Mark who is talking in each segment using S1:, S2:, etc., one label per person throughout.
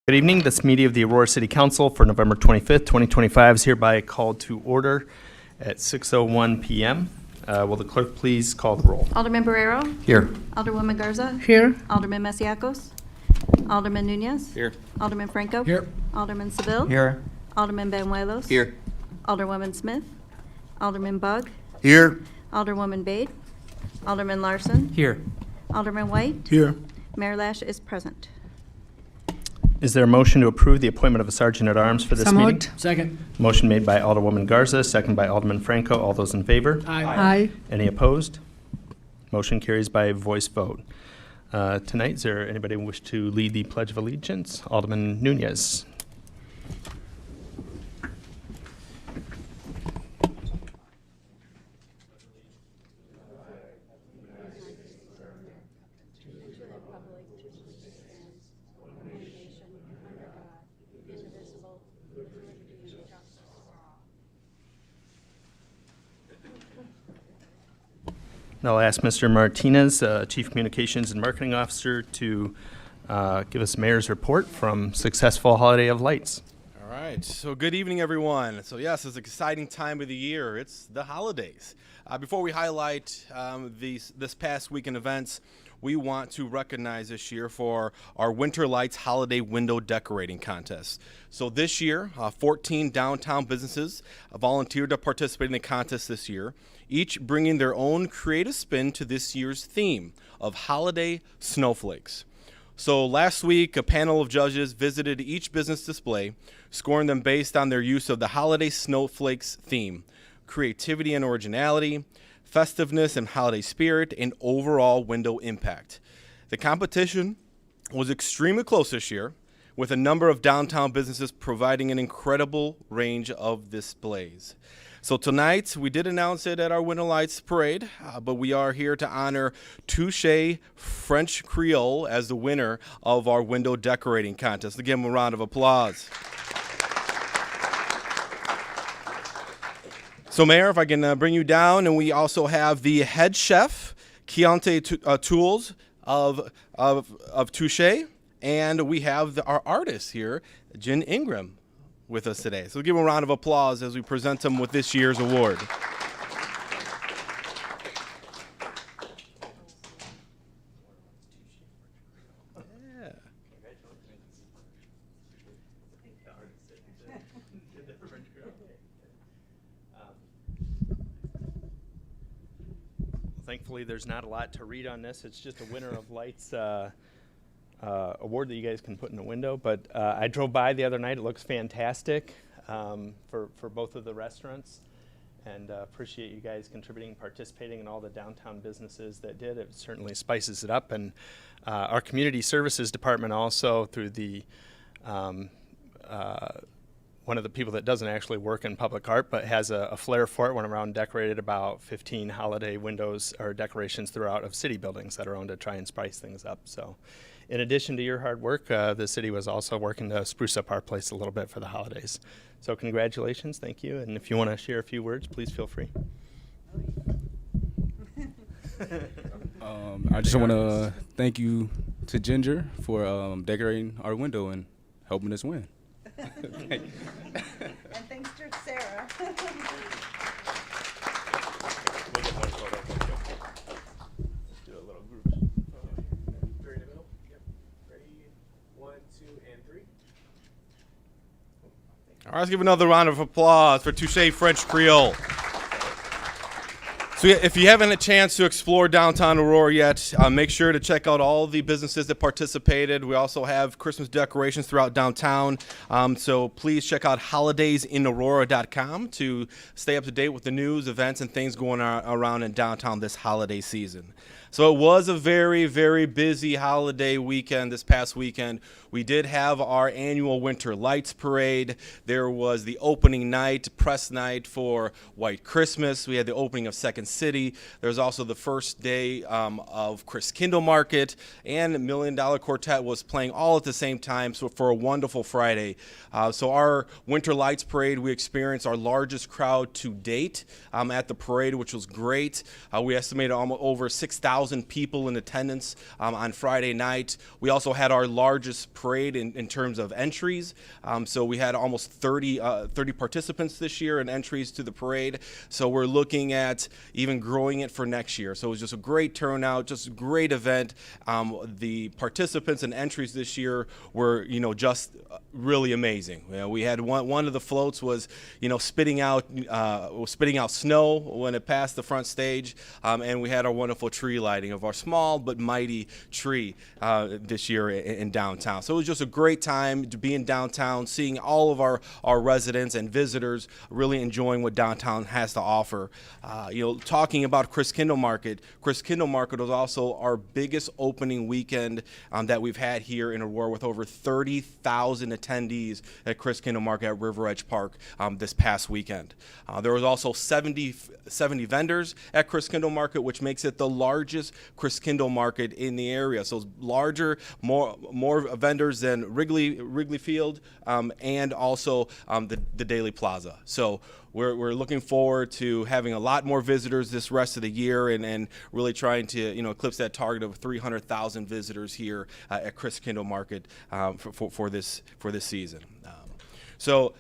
S1: Good evening. This meeting of the Aurora City Council for November 25th, 2025 is hereby called to order at 6:01 p.m. Will the clerk please call the roll?
S2: Alderman Barrero.
S1: Here.
S2: Alderwoman Garza.
S3: Here.
S2: Alderman Masiacos. Alderman Nunez.
S1: Here.
S2: Alderman Franco.
S3: Here.
S2: Alderman Seville.
S3: Here.
S2: Alderman Banuelos.
S3: Here.
S2: Alderwoman Smith. Alderman Bug.
S3: Here.
S2: Alderwoman Bade. Alderman Larson.
S3: Here.
S2: Alderman White.
S3: Here.
S2: Mayor Lash is present.
S1: Is there a motion to approve the appointment of a sergeant at arms for this
S3: So
S1: meeting?
S3: moved. Second.
S1: Motion made by Alderwoman Garza, second by Alderman Franco. All those in favor?
S3: Aye.
S1: Any opposed? Motion carries by voice vote. Tonight, is there anybody who wish to lead the Pledge of Allegiance? Alderman Nunez. I'll ask Mr. Martinez, Chief Communications and Marketing Officer, to give us Mayor's report from successful Holiday of Lights.
S4: All right, so good evening, everyone. So yes, it's an exciting time of the year. It's the holidays. Before we highlight this past weekend events, we want to recognize this year for our Winter Lights Holiday Window Decorating Contest. So this year, 14 downtown businesses volunteered to participate in the contest this year, each bringing their own creative spin to this year's theme of holiday snowflakes. So last week, a panel of judges visited each business display, scoring them based on their use of the holiday snowflakes theme, creativity and originality, festiveness and holiday spirit, and overall window impact. The competition was extremely close this year, with a number of downtown businesses providing an incredible range of displays. So tonight, we did announce it at our Winter Lights Parade, but we are here to honor Touche French Creole as the winner of our window decorating contest. Let's give them a round of applause. So, Mayor, if I can bring you down, and we also have the head chef, Chianti Tools of Touche, and we have our artist here, Jen Ingram, with us today. So give him a round of applause as we present him with this year's award. Yeah.
S1: Thankfully, there's not a lot to read on this. It's just a Winter of Lights award that you guys can put in the window. But I drove by the other night. It looks fantastic for both of the restaurants. And appreciate you guys contributing, participating in all the downtown businesses that did. It certainly spices it up. And our community services department also, through the one of the people that doesn't actually work in public art but has a flair for it, went around and decorated about 15 holiday windows or decorations throughout of city buildings that are owned to try and spice things up. So in addition to your hard work, the city was also working to spruce up our place a little bit for the holidays. So congratulations, thank you. And if you want to share a few words, please feel free.
S5: I just want to thank you to Ginger for decorating our window and helping us win.
S6: And thanks to Sarah.
S1: We'll get one photo. Let's do a little group.
S7: Three in the middle. Yep. Ready? 1, 2, and 3.
S4: All right, let's give another round of applause for Touche French Creole. So if you haven't had a chance to explore downtown Aurora yet, make sure to check out all the businesses that participated. We also have Christmas decorations throughout downtown. So please check out holidaysinAurora.com to stay up to date with the news, events, and things going around in downtown this holiday season. So it was a very, very busy holiday weekend this past weekend. We did have our annual Winter Lights Parade. There was the opening night, press night for White Christmas. We had the opening of Second City. There's also the first day of Chris Kindle Market, and $1 Million Quartet was playing all at the same time, so for a wonderful Friday. So our Winter Lights Parade, we experienced our largest crowd to date at the parade, which was great. We estimated almost over 6,000 people in attendance on Friday night. We also had our largest parade in terms of entries. So we had almost 30 participants this year and entries to the parade. So we're looking at even growing it for next year. So it was just a great turnout, just a great event. The participants and entries this year were, just really amazing. We had one of the floats was, spitting out snow when it passed the front stage, and we had our wonderful tree lighting of our small but mighty tree this year in downtown. So it was just a great time to be in downtown, seeing all of our residents and visitors really enjoying what downtown has to offer. Talking about Chris Kindle Market was also our biggest opening weekend that we've had here in Aurora, with over 30,000 attendees at Chris Kindle Market at River Edge Park this past weekend. There was also 70 vendors at Chris Kindle Market, which makes it the largest Chris Kindle Market in the area. So it's larger, more vendors than Wrigley Field, and also the Daily Plaza. So we're looking forward to having a lot more visitors this rest of the year, and really trying to eclipse that target of 300,000 visitors here at Chris Kindle Market for this season. So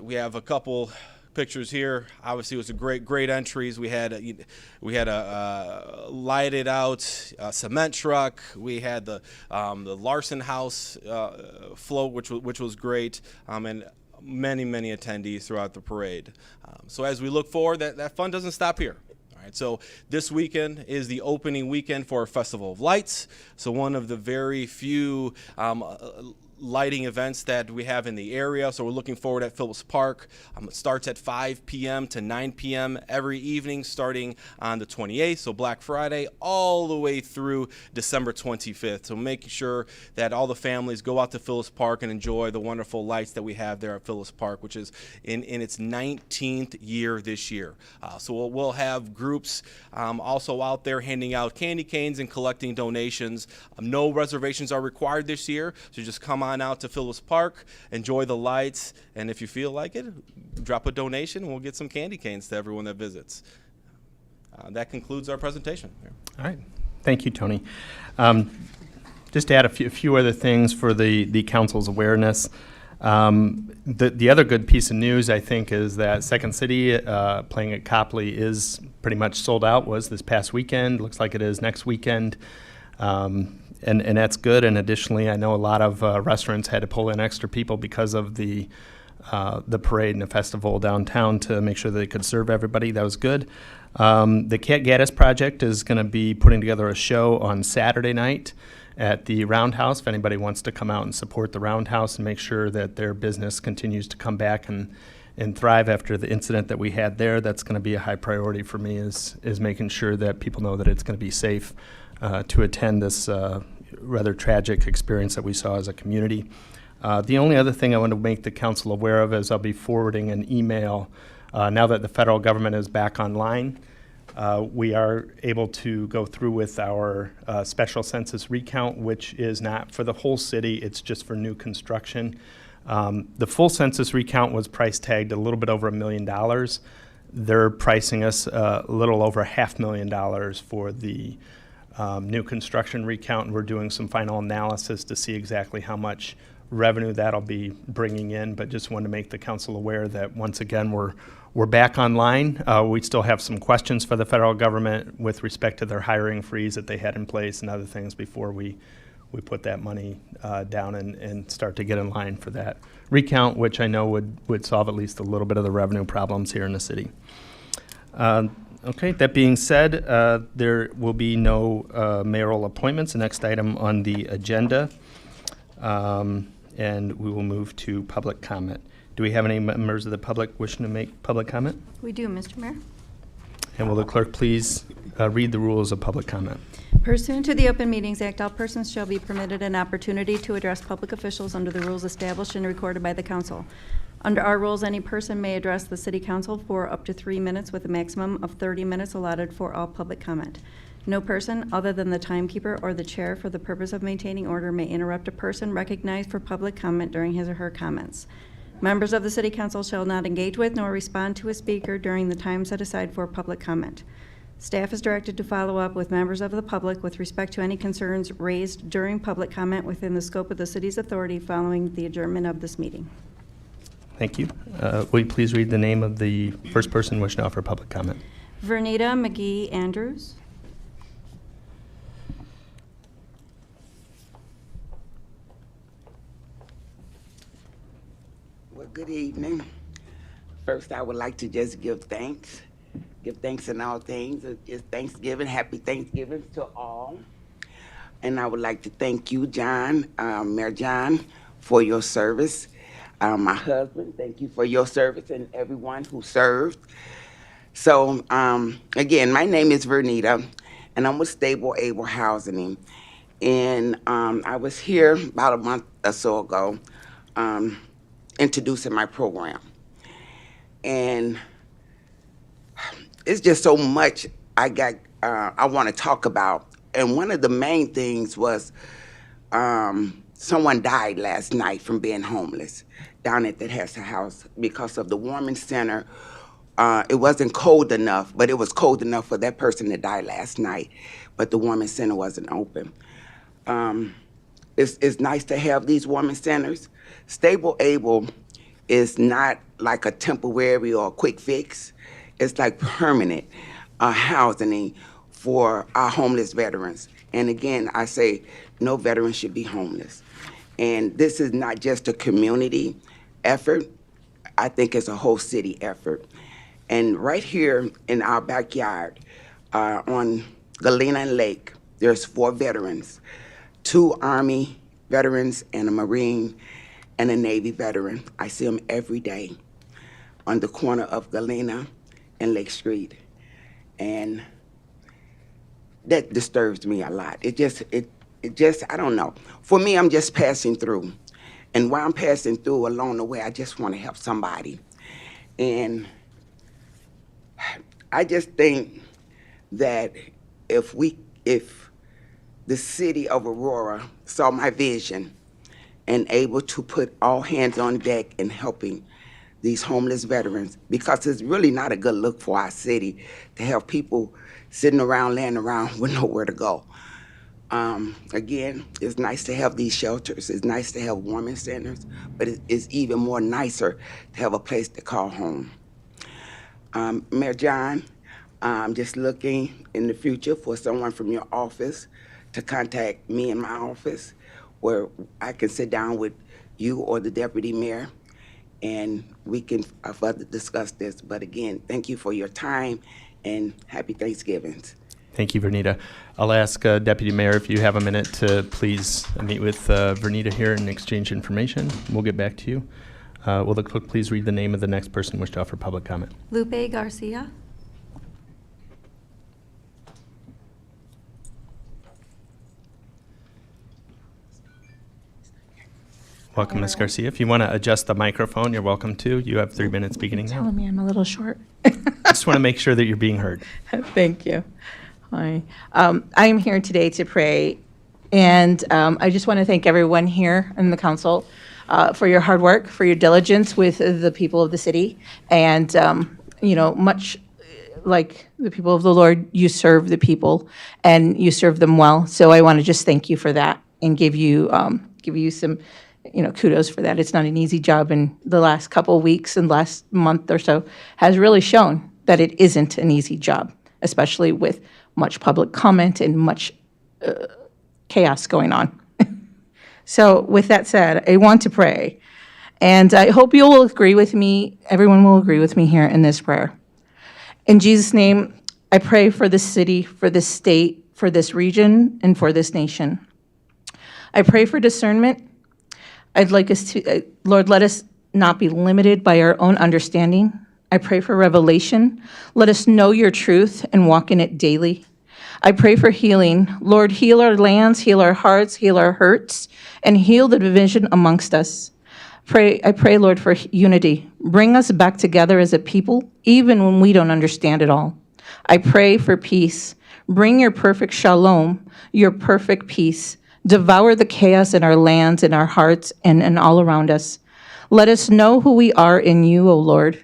S4: we have a couple pictures here. Obviously, it was a great entries. We had a lighted out cement truck. We had the Larson House float, which was great, and many attendees throughout the parade. So as we look forward, that fun doesn't stop here. All right, so this weekend is the opening weekend for our Festival of Lights. So one of the very few lighting events that we have in the area. So we're looking forward at Phillips Park. It starts at 5 p.m. to 9 p.m. every evening, starting on the 28th, so Black Friday, all the way through December 25th. So making sure that all the families go out to Phillips Park and enjoy the wonderful lights that we have there at Phillips Park, which is in its 19th year this year. So we'll have groups also out there handing out candy canes and collecting donations. No reservations are required this year, so just come on out to Phillips Park, enjoy the lights, and if you feel like it, drop a donation and we'll get some candy canes to everyone that visits. That concludes our presentation.
S1: All right. Thank you, Tony. Just to add a few other things for the council's awareness. The other good piece of news, I think, is that Second City playing at Copley is pretty much sold out. Was this past weekend. Looks like it is next weekend. And that's good. And additionally, I know a lot of restaurants had to pull in extra people because of the parade and the festival downtown to make sure that they could serve everybody. That was good. The Cat Gaddis Project is going to be putting together a show on Saturday night at the Roundhouse. If anybody wants to come out and support the Roundhouse and make sure that their business continues to come back and thrive after the incident that we had there, that's going to be a high priority for me, is making sure that people know that it's going to be safe to attend this rather tragic experience that we saw as a community. The only other thing I want to make the council aware of is I'll be forwarding an email now that the federal government is back online. We are able to go through with our special census recount, which is not for the whole city, it's just for new construction. The full census recount was price tagged a little bit over $1 million. They're pricing us a little over $500,000 for the new construction recount, and we're doing some final analysis to see exactly how much revenue that'll be bringing in. But just wanted to make the council aware that once again we're back online. We still have some questions for the federal government with respect to their hiring freeze that they had in place and other things before we put that money down and start to get in line for that recount, which I know would solve at least a little bit of the revenue problems here in the city. Okay, that being said, there will be no mayoral appointments. The next item on the agenda, and we will move to public comment. Do we have any members of the public wishing to make public comment?
S2: We do, Mr. Mayor.
S1: And will the clerk please read the rules of public comment?
S2: Pursuant to the Open Meetings Act, all persons shall be permitted an opportunity to address public officials under the rules established and recorded by the council. Under our rules, any person may address the city council for up to 3 minutes with a maximum of 30 minutes allotted for all public comment. No person other than the timekeeper or the chair for the purpose of maintaining order may interrupt a person recognized for public comment during his or her comments. Members of the city council shall not engage with nor respond to a speaker during the time set aside for public comment. Staff is directed to follow up with members of the public with respect to any concerns raised during public comment within the scope of the city's authority following the adjournment of this meeting.
S1: Thank you. Will you please read the name of the first person wishing to offer public comment?
S2: Vernita McGee Andrews.
S3: Well, good evening. First, I would like to just give thanks. Give thanks in all things. It's Thanksgiving. Happy Thanksgiving to all. And I would like to thank you, John, Mayor John, for your service. My husband, thank you for your service and everyone who served. So, again, my name is Vernita, and I'm with Stable Able Housing. And I was here about a month or so ago introducing my program. And it's just so much I want to talk about. And one of the main things was someone died last night from being homeless down at that Hester House because of the warming center. It wasn't cold enough, but it was cold enough for that person to die last night, but the warming center wasn't open. It's nice to have these warming centers. Stable Able is not like a temporary or a quick fix. It's like permanent housing for our homeless veterans. And again, I say no veteran should be homeless. And this is not just a community effort. I think it's a whole city effort. And right here in our backyard on Galena Lake, there's 4 veterans, 2 Army veterans and a Marine and a Navy veteran. I see them every day on the corner of Galena and Lake Street. And that disturbs me a lot. It just, I don't know. For me, I'm just passing through. And while I'm passing through along the way, I just want to help somebody. And I just think that if the city of Aurora saw my vision and able to put all hands on deck in helping these homeless veterans, because it's really not a good look for our city to have people sitting around, laying around with nowhere to go. Again, it's nice to have these shelters. It's nice to have warming centers, but it's even more nicer to have a place to call home. Mayor John, I'm just looking in the future for someone from your office to contact me in my office where I can sit down with you or the deputy mayor and we can further discuss this. But again, thank you for your time and happy Thanksgivings.
S1: Thank you, Vernita. I'll ask Deputy Mayor if you have a minute to please meet with Vernita here and exchange information. We'll get back to you. Will the clerk please read the name of the next person wish to offer public comment?
S2: Lupe Garcia.
S1: Welcome, Ms. Garcia. If you want to adjust the microphone, you're welcome to. You have 3 minutes beginning now.
S8: Telling me I'm a little short.
S1: I just want to make sure that you're being heard.
S8: Thank you. Hi. I am here today to pray, and I just want to thank everyone here in the council for your hard work, for your diligence with the people of the city, and much like the people of the Lord, you serve the people, and you serve them well. So I want to just thank you for that and give you some kudos for that. It's not an easy job, and the last couple of weeks and last month or so has really shown that it isn't an easy job, especially with much public comment and much chaos going on. So with that said, I want to pray, and I hope you will agree with me, everyone will agree with me here in this prayer. In Jesus' name, I pray for this city, for this state, for this region, and for this nation. I pray for discernment. I'd like us to, Lord, let us not be limited by our own understanding. I pray for revelation. Let us know your truth and walk in it daily. I pray for healing. Lord, heal our lands, heal our hearts, heal our hurts, and heal the division amongst us. I pray, Lord, for unity. Bring us back together as a people, even when we don't understand it all. I pray for peace. Bring your perfect shalom, your perfect peace. Devour the chaos in our lands, in our hearts, and all around us. Let us know who we are in you, O Lord.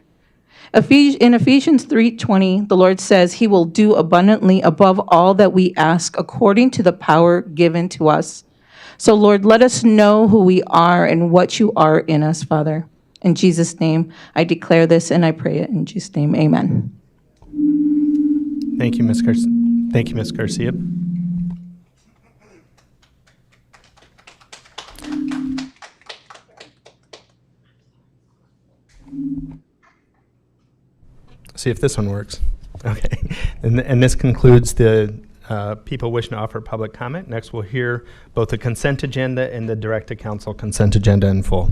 S8: In Ephesians 3:20, the Lord says he will do abundantly above all that we ask according to the power given to us. So, Lord, let us know who we are and what you are in us, Father. In Jesus' name, I declare this and I pray it in Jesus' name. Amen.
S1: Thank you, Ms. Garcia. See if this one works. Okay. And this concludes the people wishing to offer public comment. Next, we'll hear both the consent agenda and the direct to council consent agenda in full.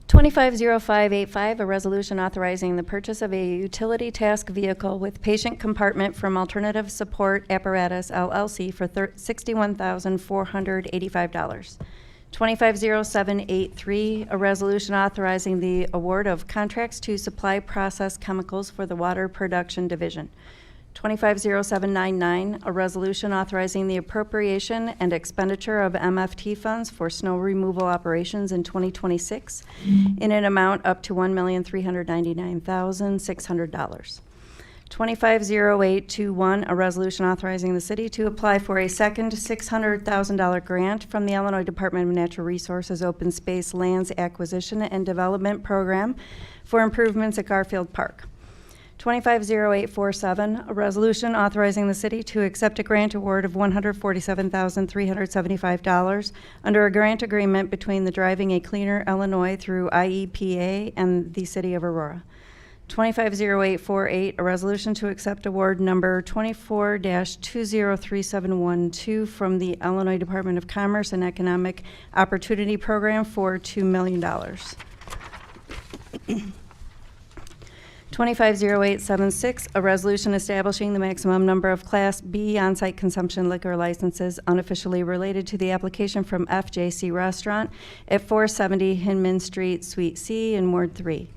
S2: $250585, a resolution authorizing the purchase of a utility task vehicle with patient compartment from Alternative Support Apparatus LLC for $61,485. 250783, a resolution authorizing the award of contracts to supply process chemicals for the Water Production Division. 250799, a resolution authorizing the appropriation and expenditure of MFT funds for snow removal operations in 2026 in an amount up to $1,399,600. 250821, a resolution authorizing the city to apply for a second $600,000 grant from the Illinois Department of Natural Resources Open Space Lands Acquisition and Development Program for improvements at Garfield Park. 250847, a resolution authorizing the city to accept a grant award of $147,375 under a grant agreement between the Driving a Cleaner Illinois through IEPA and the city of Aurora. 250848, a resolution to accept award number 24-203712 from the Illinois Department of Commerce and Economic Opportunity Program for $2 million. 250876, a resolution establishing the maximum number of Class B on-site consumption liquor licenses unofficially related to the application from FJC Restaurant at 470 Hinman Street, Suite C in Ward 3.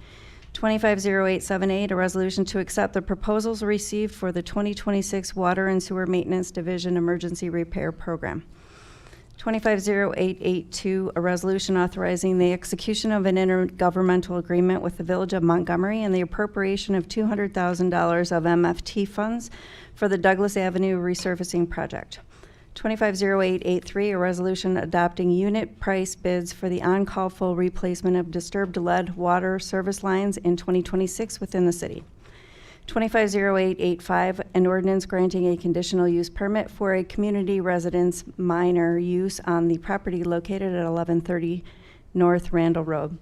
S2: 250878, a resolution to accept the proposals received for the 2026 Water and Sewer Maintenance Division Emergency Repair Program. 250882, a resolution authorizing the execution of an intergovernmental agreement with the Village of Montgomery and the appropriation of $200,000 of MFT funds for the Douglas Avenue resurfacing project. 250883, a resolution adopting unit price bids for the on-call full replacement of disturbed lead water service lines in 2026 within the city. 250885, an ordinance granting a conditional use permit for a community residence minor use on the property located at 1130 North Randall Road.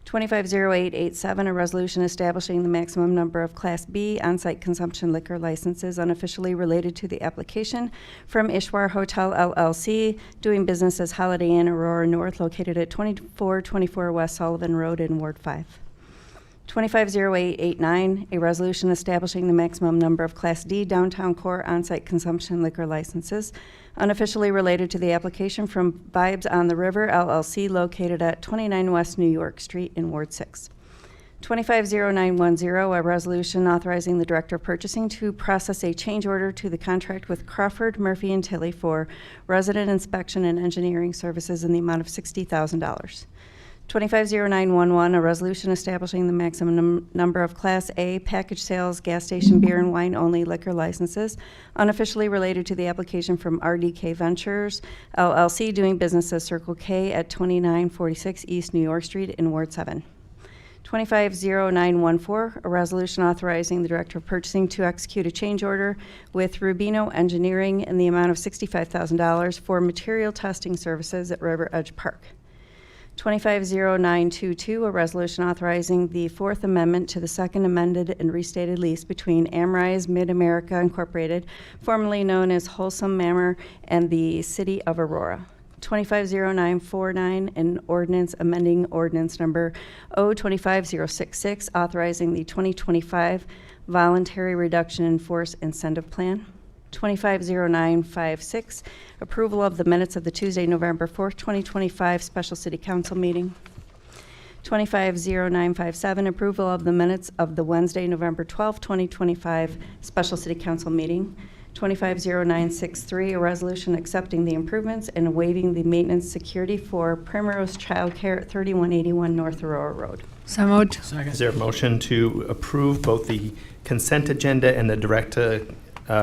S2: 250887, a resolution establishing the maximum number of Class B on-site consumption liquor licenses unofficially related to the application from Ishwar Hotel LLC, doing business as Holiday Inn Aurora North, located at 2424 West Sullivan Road in Ward 5. 250889, a resolution establishing the maximum number of Class D downtown core on-site consumption liquor licenses unofficially related to the application from Vibes on the River LLC, located at 29 West New York Street in Ward 6. 250910, a resolution authorizing the Director of Purchasing to process a change order to the contract with Crawford, Murphy, and Tilley for resident inspection and engineering services in the amount of $60,000. 250911, a resolution establishing the maximum number of Class A package sales gas station beer and wine only liquor licenses unofficially related to the application from RDK Ventures LLC, doing business as Circle K at 2946 East New York Street in Ward 7. 250914, a resolution authorizing the Director of Purchasing to execute a change order with Rubino Engineering in the amount of $65,000 for material testing services at River Edge Park. 250922, a resolution authorizing the Fourth Amendment to the Second Amended and Restated Lease between Amrise Mid-America Incorporated, formerly known as Wholesome Manor, and the City of Aurora. 250949, an ordinance amending ordinance number 025066, authorizing the 2025 Voluntary Reduction in Force Incentive Plan. 250956, approval of the minutes of the Tuesday, November 4th, 2025 Special City Council meeting. 250957, approval of the minutes of the Wednesday, November 12th, 2025 Special City Council meeting. 250963, a resolution accepting the improvements and waiving the maintenance security for Primrose Child Care at 3181 North Aurora Road.
S9: So moved.
S1: Is there a motion to approve both the consent agenda and the direct to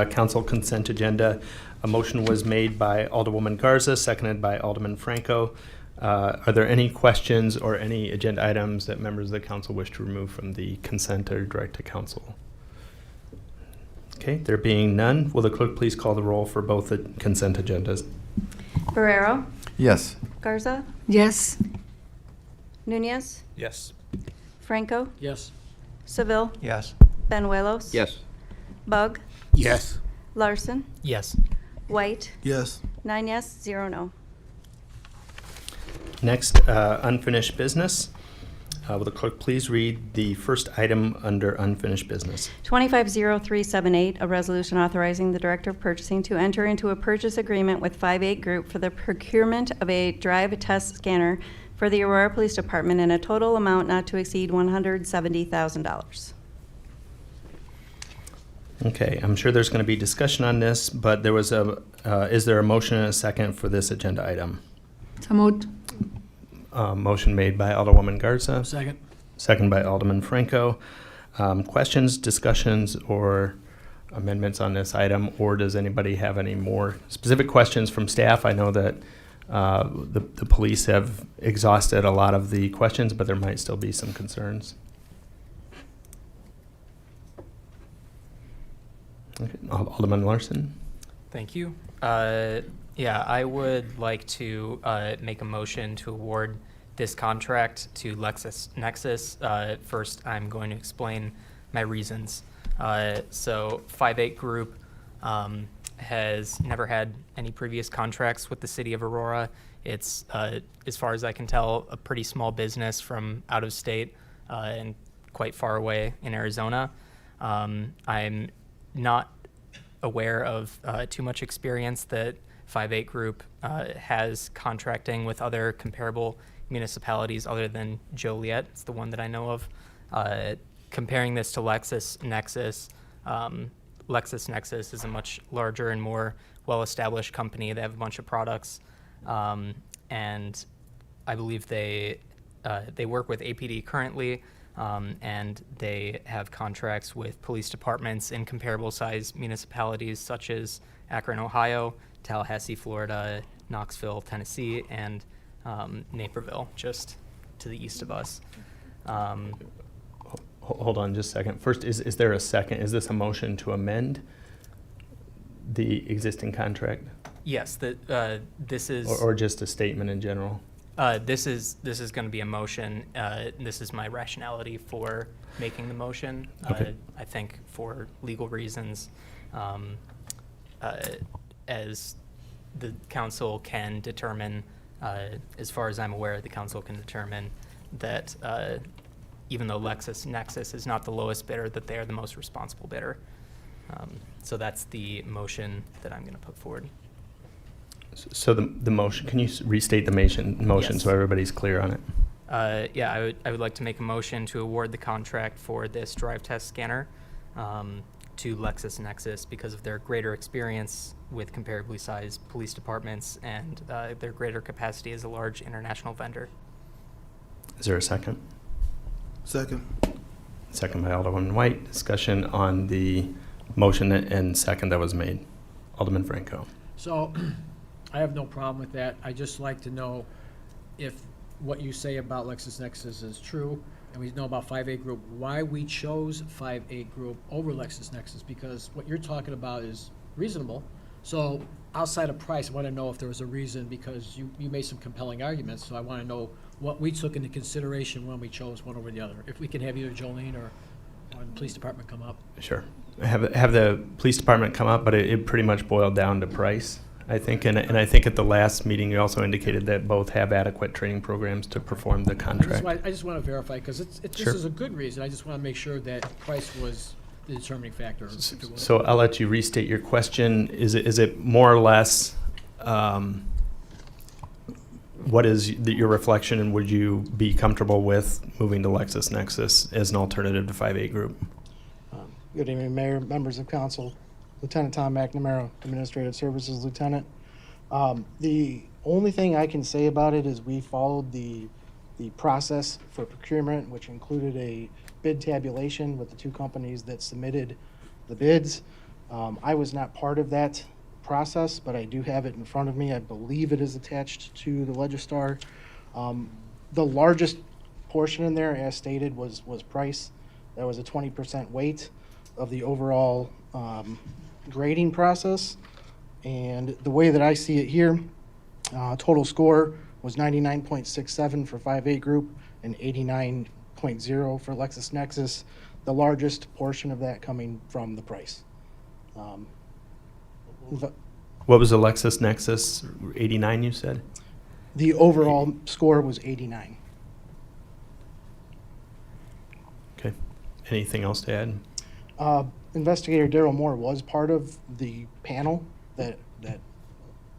S1: council consent agenda? A motion was made by Alderwoman Garza, seconded by Alderman Franco. Are there any questions or any agenda items that members of the council wish to remove from the consent or direct to council? Okay, there being none, will the clerk please call the roll for both the consent agendas?
S2: Barrero,
S10: Yes.
S2: Garza,
S9: Yes.
S2: Nunez,
S10: Yes.
S2: Franco,
S10: Yes.
S2: Seville,
S10: Yes.
S2: Benuelos,
S10: Yes.
S2: Bug,
S10: Yes.
S2: Larson,
S10: Yes.
S2: White,
S10: Yes.
S2: 9 yes, 0 no.
S1: Next, unfinished business. Will the clerk please read the first item under unfinished business?
S2: 250378, a resolution authorizing the Director of Purchasing to enter into a purchase agreement with 58 Group for the procurement of a drive test scanner for the Aurora Police Department in a total amount not to exceed $170,000.
S1: Okay, I'm sure there's going to be discussion on this, but there was is there a motion and a second for this agenda item?
S9: So moved.
S1: Motion made by Alderwoman Garza.
S10: Second.
S1: Second by Alderman Franco. Questions, discussions, or amendments on this item, or does anybody have any more specific questions from staff? I know that the police have exhausted a lot of the questions, but there might still be some concerns. Okay. Alderman Larson.
S11: Thank you. Yeah, I would like to make a motion to award this contract to LexisNexis. First, I'm going to explain my reasons. So 58 Group has never had any previous contracts with the city of Aurora. It's, as far as I can tell, a pretty small business from out of state and quite far away in Arizona. I'm not aware of too much experience that 58 Group has contracting with other comparable municipalities other than Joliet. It's the one that I know of. Comparing this to LexisNexis, LexisNexis is a much larger and more well-established company. They have a bunch of products, and I believe they work with APD currently, and they have contracts with police departments in comparable size municipalities such as Akron, Ohio, Tallahassee, Florida, Knoxville, Tennessee, and Naperville, just to the east of us.
S1: Hold on just a second. First, is there a second? Is this a motion to amend the existing contract?
S11: Yes, this is.
S1: Or just a statement in general?
S11: This is going to be a motion. This is my rationality for making the motion.
S1: Okay.
S11: I think for legal reasons, as the council can determine, as far as I'm aware, the council can determine that even though LexisNexis is not the lowest bidder, that they are the most responsible bidder. So that's the motion that I'm going to put forward.
S1: So the motion, can you restate the motion
S11: Yes.
S1: so everybody's clear on it?
S11: Yeah, I would like to make a motion to award the contract for this drive test scanner to LexisNexis because of their greater experience with comparably sized police departments and their greater capacity as a large international vendor.
S1: Is there a second?
S10: Second.
S1: Second by Alderman White. Discussion on the motion and second that was made. Alderman Franco.
S12: So I have no problem with that. I just like to know if what you say about LexisNexis is true, and we know about 58 Group, why we chose 58 Group over LexisNexis, because what you're talking about is reasonable. So outside of price, I want to know if there was a reason, because you made some compelling arguments, so I want to know what we took into consideration when we chose one over the other. If we can have either Jolene or the police department come up.
S1: Sure. Have the police department come up, but it pretty much boiled down to price, I think. And I think at the last meeting, you also indicated that both have adequate training programs to perform the contract.
S12: I just want to verify, because this
S1: Sure.
S12: is a good reason. I just want to make sure that price was the determining factor. if it was-
S1: So I'll let you restate your question. Is it more or less, what is your reflection, and would you be comfortable with moving to LexisNexis as an alternative to 5A Group?
S7: Good evening, Mayor, members of council. Lieutenant Tom McNamara, Administrative Services Lieutenant. The only thing I can say about it is we followed the process for procurement, which included a bid tabulation with the two companies that submitted the bids. I was not part of that process, but I do have it in front of me. I believe it is attached to the Legistar. The largest portion in there, as stated, was price. That was a 20% weight of the overall grading process. And the way that I see it here, total score was 99.67 for 5A Group and 89.0 for LexisNexis, the largest portion of that coming from the price.
S1: What was the LexisNexis 89 you said?
S7: The overall score was 89.
S1: Okay. Anything else to add?
S7: Investigator Daryl Moore was part of the panel that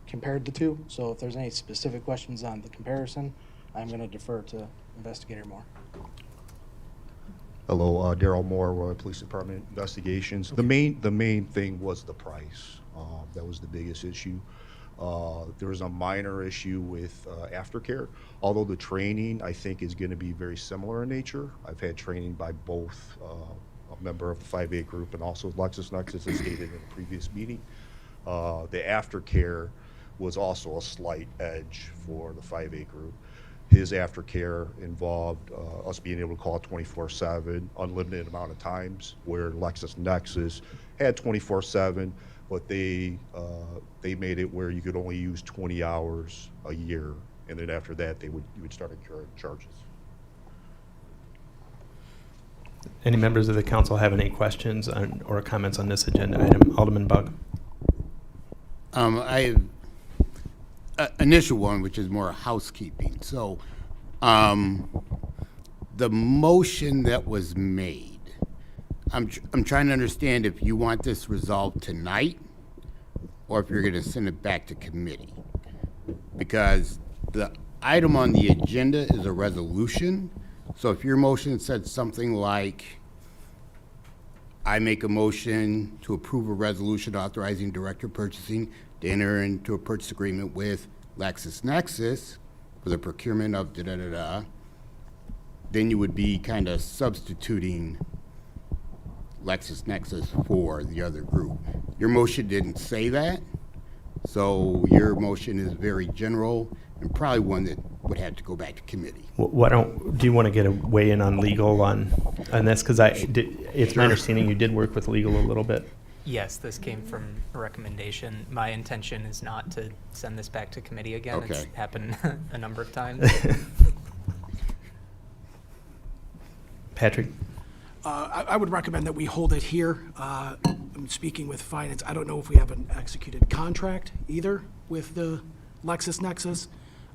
S7: compared the two. So if there's any specific questions on the comparison, I'm going to defer to Investigator Moore.
S9: Hello, Daryl Moore, Royal Police Department Investigations. The main thing was the price. That was the biggest issue. There was a minor issue with aftercare, although the training I think is going to be very similar in nature. I've had training by both a member of the 5A Group and also LexisNexis, as stated in a previous meeting. The aftercare was also a slight edge for the 5A Group. His aftercare involved us being able to call 24/7, unlimited amount of times, where LexisNexis had 24/7, but they made it where you could only use 20 hours a year, and then after that you would start incurring charges.
S1: Any members of the council have any questions or comments on this agenda item? Alderman Bug.
S13: I have initial one, which is more housekeeping. So, the motion that was made, I'm trying to understand if you want this resolved tonight, or if you're going to send it back to committee, because the item on the agenda is a resolution. So if your motion said something like, I make a motion to approve a resolution authorizing Director of Purchasing to enter into a purchase agreement with LexisNexis for the procurement of da-da-da-da, then you would be kind of substituting LexisNexis for the other group. Your motion didn't say that, so your motion is very general and probably one that would have to go back to committee.
S1: Do you want to get a weigh in on legal on this? Because it's my understanding you did work with legal a little bit.
S11: Yes, this came from a recommendation. My intention is not to send this back to committee again.
S13: Okay.
S11: It's happened a number of times.
S1: Patrick?
S14: I would recommend that we hold it here. I'm speaking with finance. I don't know if we have an executed contract either with the LexisNexis.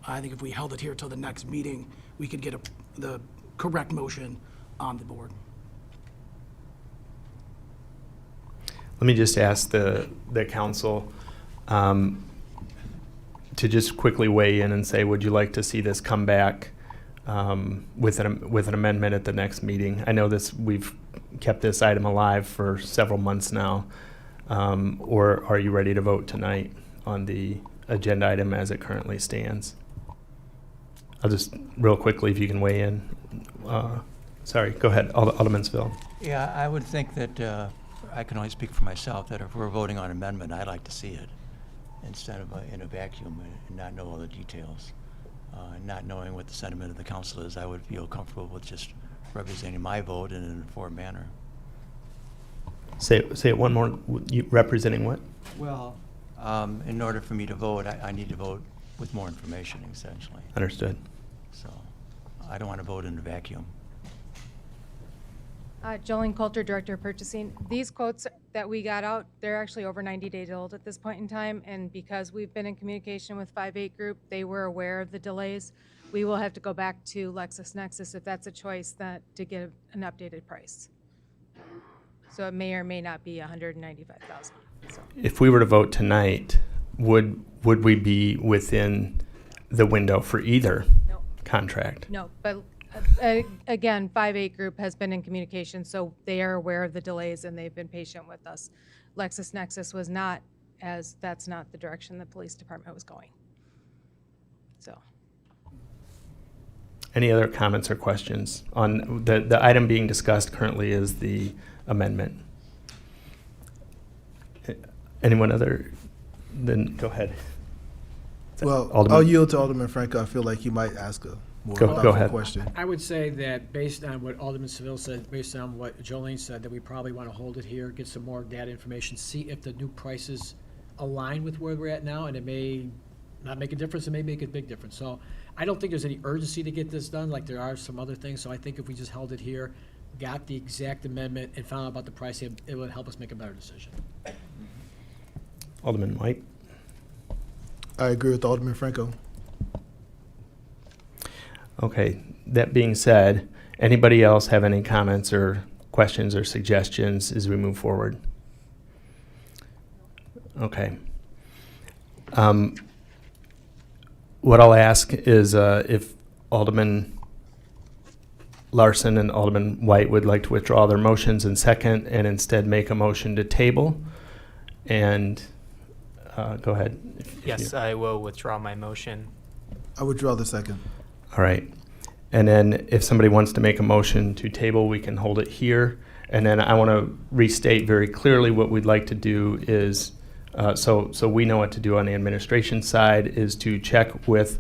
S14: I think if we held it here till the next meeting, we could get the correct motion on the board.
S1: Let me just ask the council to just quickly weigh in and say, would you like to see this come back with an amendment at the next meeting? I know we've kept this item alive for several months now, or are you ready to vote tonight on the agenda item as it currently stands? I'll just real quickly, if you can weigh in. Sorry, go ahead, Alderman Sville.
S15: Yeah, I would think that I can only speak for myself, that if we're voting on amendment, I'd like to see it instead of in a vacuum and not know all the details. Not knowing what the sentiment of the council is, I would feel comfortable with just representing my vote in an informed manner.
S1: Say it one more. You representing what?
S15: Well, in order for me to vote, I need to vote with more information, essentially.
S1: Understood.
S15: So I don't want to vote in a vacuum.
S16: Jolene Coulter, Director of Purchasing. These quotes that we got out, they're actually over 90 days old at this point in time, and because we've been in communication with 5/8 Group, they were aware of the delays. We will have to go back to LexisNexis if that's a choice to get an updated price. So it may or may not be 195,000. So.
S1: If we were to vote tonight, would we be within the window for either
S16: No.
S1: contract?
S16: No, but again, 5-8 Group has been in communication, so they are aware of the delays and they've been patient with us. LexisNexis was not, as that's not the direction the police department was going. So.
S1: Any other comments or questions on the item being discussed currently is the amendment? Anyone other? Then go ahead.
S10: Well,
S1: Alderman?
S10: I'll yield to Alderman Franco. I feel like he might ask a more
S1: Go
S10: thoughtful
S1: ahead.
S10: question.
S12: I would say that based on what Alderman Seville said, based on what Jolene said, that we probably want to hold it here, get some more data information, see if the new prices align with where we're at now, and it may not make a difference, it may make a big difference. So I don't think there's any urgency to get this done, like there are some other things. So I think if we just held it here, got the exact amendment, and found out about the pricing, it would help us make a better decision.
S1: Alderman White.
S10: I agree with Alderman Franco.
S1: Okay, that being said, anybody else have any comments or questions or suggestions as we move forward? Okay. What I'll ask is if Alderman Larson and Alderman White would like to withdraw their motions and second and instead make a motion to table. And go ahead.
S11: Yes, I will withdraw my motion.
S10: I withdraw the second.
S1: All right. And then if somebody wants to make a motion to table, we can hold it here. And then I want to restate very clearly what we'd like to do is, so we know what to do on the administration side, is to check with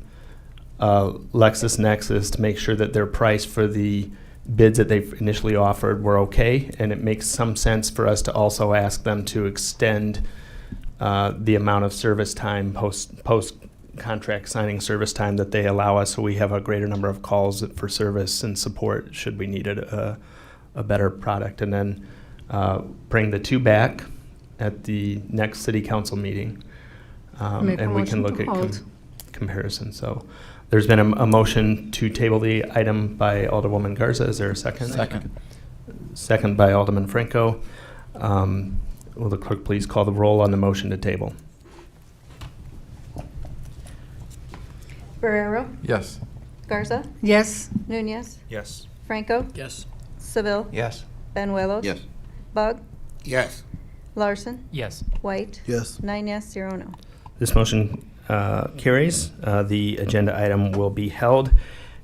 S1: LexisNexis to make sure that their price for the bids that they've initially offered were okay. And it makes some sense for us to also ask them to extend the amount of service time, post contract signing service time that they allow us, so we have a greater number of calls for service and support should we need a better product. And then bring the two back at the next city council meeting, and we can look at comparison. So there's been a motion to table the item by Alderwoman Garza. Is there a second?
S10: Second.
S1: Second by Alderman Franco. Will the clerk please call the roll on the motion to table?
S2: Barrero,
S10: Yes.
S2: Garza,
S6: Yes.
S2: Nunez,
S1: Yes.
S2: Franco,
S12: Yes.
S2: Seville,
S15: Yes.
S2: Benuelos.
S13: Yes.
S2: Bug,
S13: Yes.
S2: Larson,
S11: Yes.
S2: White.
S10: Yes.
S2: 9 yes, 0 no.
S1: This motion carries. The agenda item will be held.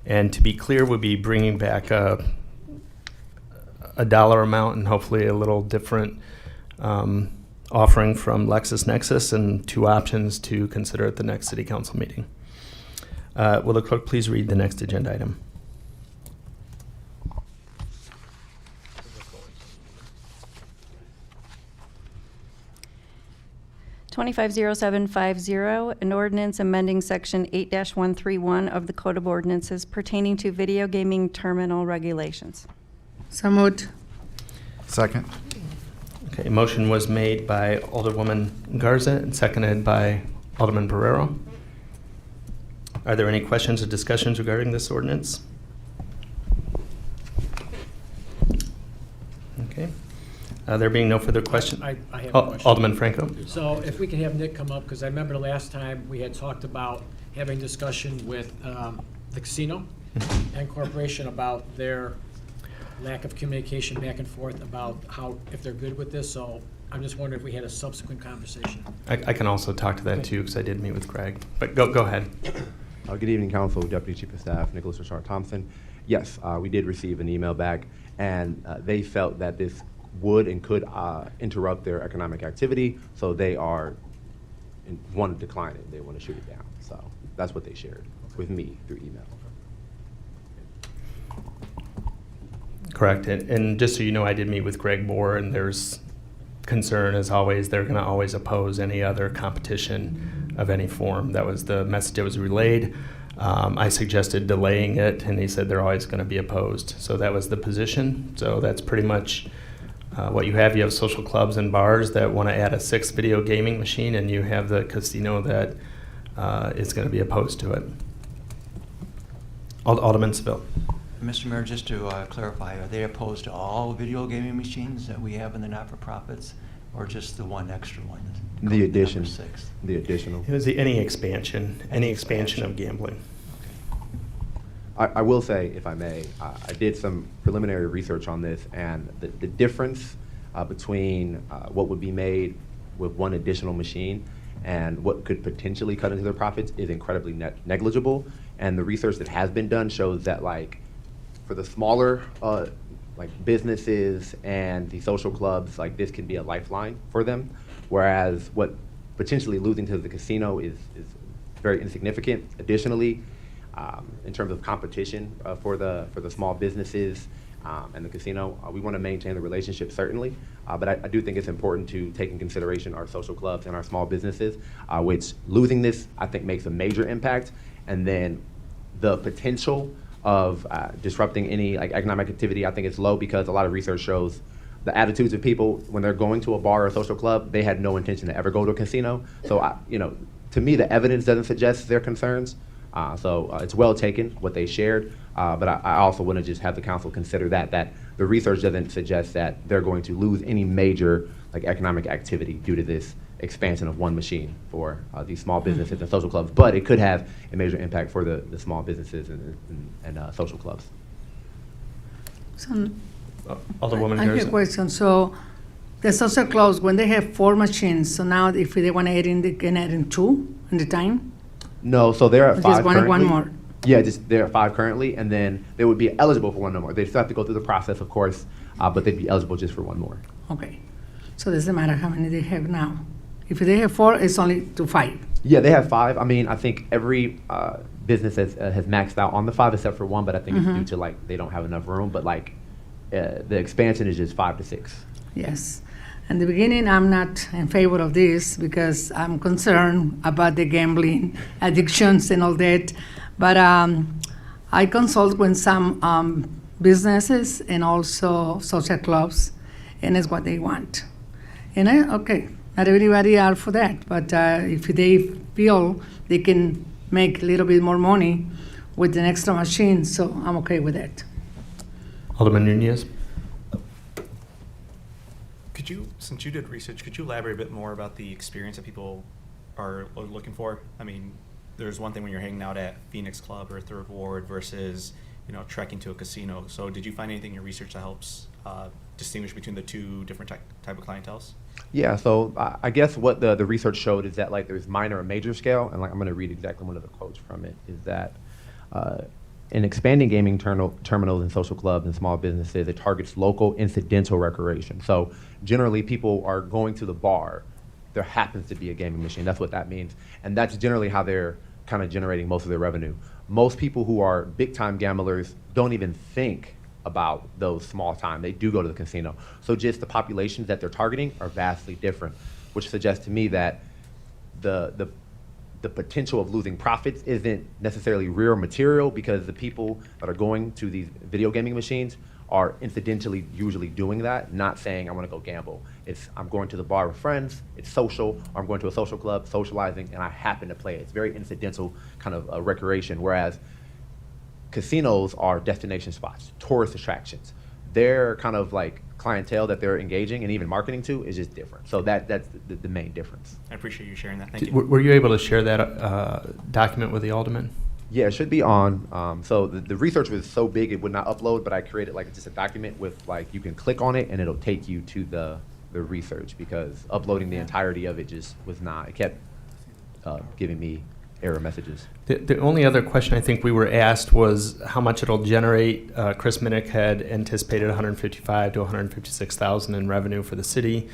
S1: And to be clear, we'll be bringing back a dollar amount and hopefully a little different offering from LexisNexis and two options to consider at the next city council meeting. Will the clerk please read the next agenda item?
S2: $250750, an ordinance amending section 8-131 of the Code of Ordinances pertaining to video gaming terminal regulations.
S6: So moved.
S10: Second.
S1: Okay, a motion was made by Alderwoman Garza and seconded by Alderman Barrero. Are there any questions or discussions regarding this ordinance? Okay. There being no further questions.
S12: I have a question.
S1: Alderman Franco.
S12: So if we can have Nick come up, because I remember the last time we had talked about having discussion with the casino and corporation about their lack of communication back and forth about how, if they're good with this. So I'm just wondering if we had a subsequent conversation.
S1: I can also talk to that too, because I did meet with Greg. But go ahead.
S17: Good evening, Council. Deputy Chief of Staff Nicholas Richard Thompson. Yes, we did receive an email back, and they felt that this would and could interrupt their economic activity, so they want to decline it. They want to shoot it down. So that's what they shared with me through email.
S1: Correct. And just so you know, I did meet with Greg Moore, and there's concern, as always, they're going to always oppose any other competition of any form. That was the message that was relayed. I suggested delaying it, and he said they're always going to be opposed. So that was the position. So that's pretty much what you have. You have social clubs and bars that want to add a 6th video gaming machine, and you have the casino that is going to be opposed to it. Alderman Seville.
S15: Mr. Mayor, just to clarify, are they opposed to all video gaming machines that we have in the not-for-profits, or just the one extra one?
S17: The addition.
S15: Number 6.
S17: The additional.
S1: It was any expansion of gambling.
S17: I will say, if I may, I did some preliminary research on this, and the difference between what would be made with one additional machine and what could potentially cut into their profits is incredibly negligible. And the research that has been done shows that, like, for the smaller like businesses and the social clubs, like, this can be a lifeline for them, whereas what potentially losing to the casino is very insignificant. Additionally, in terms of competition for the small businesses and the casino, we want to maintain the relationship, certainly, but I do think it's important to take in consideration our social clubs and our small businesses, which losing this, I think, makes a major impact. And then the potential of disrupting any, like, economic activity, I think it's low, because a lot of research shows the attitudes of people when they're going to a bar or a social club, they had no intention to ever go to a casino. So, to me, the evidence doesn't suggest their concerns. So it's well taken, what they shared, but I also want to just have the council consider that the research doesn't suggest that they're going to lose any major, like, economic activity due to this expansion of one machine for these small businesses and social clubs, but it could have a major impact for the small businesses and social clubs.
S1: Alderwoman
S18: I have a
S1: Garrison.
S18: question. So the social clubs, when they have 4 machines, so now if they want to add in, they can add in 2 at the time?
S17: No, so they're at
S18: Or
S17: 5
S18: just
S17: currently.
S18: one more?
S17: Yeah, just they're at 5 currently, and then they would be eligible for one more. They still have to go through the process, of course, but they'd be eligible just for one more.
S18: Okay. So it doesn't matter how many they have now. If they have 4, it's only to 5.
S17: Yeah, they have 5. I mean, I think every business has maxed out on the 5 except for one, but I think it's due to, like, they don't have enough room. But, like, the expansion is just 5 to 6.
S18: Yes. In the beginning, I'm not in favor of this because I'm concerned about the gambling addictions and all that. But I consult with some businesses and also social clubs, and it's what they want. And okay, not everybody are for that, but if they feel they can make a little bit more money with an extra machine, so I'm okay with that.
S1: Alderman Nunez.
S19: Could you, since you did research, could you elaborate a bit more about the experience that people are looking for? I mean, there's one thing when you're hanging out at Phoenix Club or Third Ward versus, trekking to a casino. So did you find anything in your research that helps distinguish between the two different type of clienteles?
S17: Yeah, so I guess what the research showed is that, like, there's minor and major scale, and, like, I'm going to read exactly one of the quotes from it, is that in expanding gaming terminals and social clubs and small businesses, it targets local incidental recreation. So generally, people are going to the bar. There happens to be a gaming machine. That's what that means. And that's generally how they're kind of generating most of their revenue. Most people who are big-time gamblers don't even think about those small time. They do go to the casino. So just the populations that they're targeting are vastly different, which suggests to me that the potential of losing profits isn't necessarily real material, because the people that are going to these video gaming machines are incidentally usually doing that, not saying I want to go gamble. It's I'm going to the bar with friends, it's social, or I'm going to a social club, socializing, and I happen to play it. It's very incidental kind of recreation, whereas casinos are destination spots, tourist attractions. Their kind of, like, clientele that they're engaging and even marketing to is just different. So that's the main difference.
S19: I appreciate you sharing that. Thank you.
S1: Were you able to share that document with the alderman?
S17: Yeah, it should be on. So the research was so big it would not upload, but I created, like, just a document with, like, you can click on it and it'll take you to the research, because uploading the entirety of it just was not. It kept giving me error messages.
S1: The only other question I think we were asked was how much it'll generate. Chris Minnick had anticipated 155 to 156,000 in revenue for the city.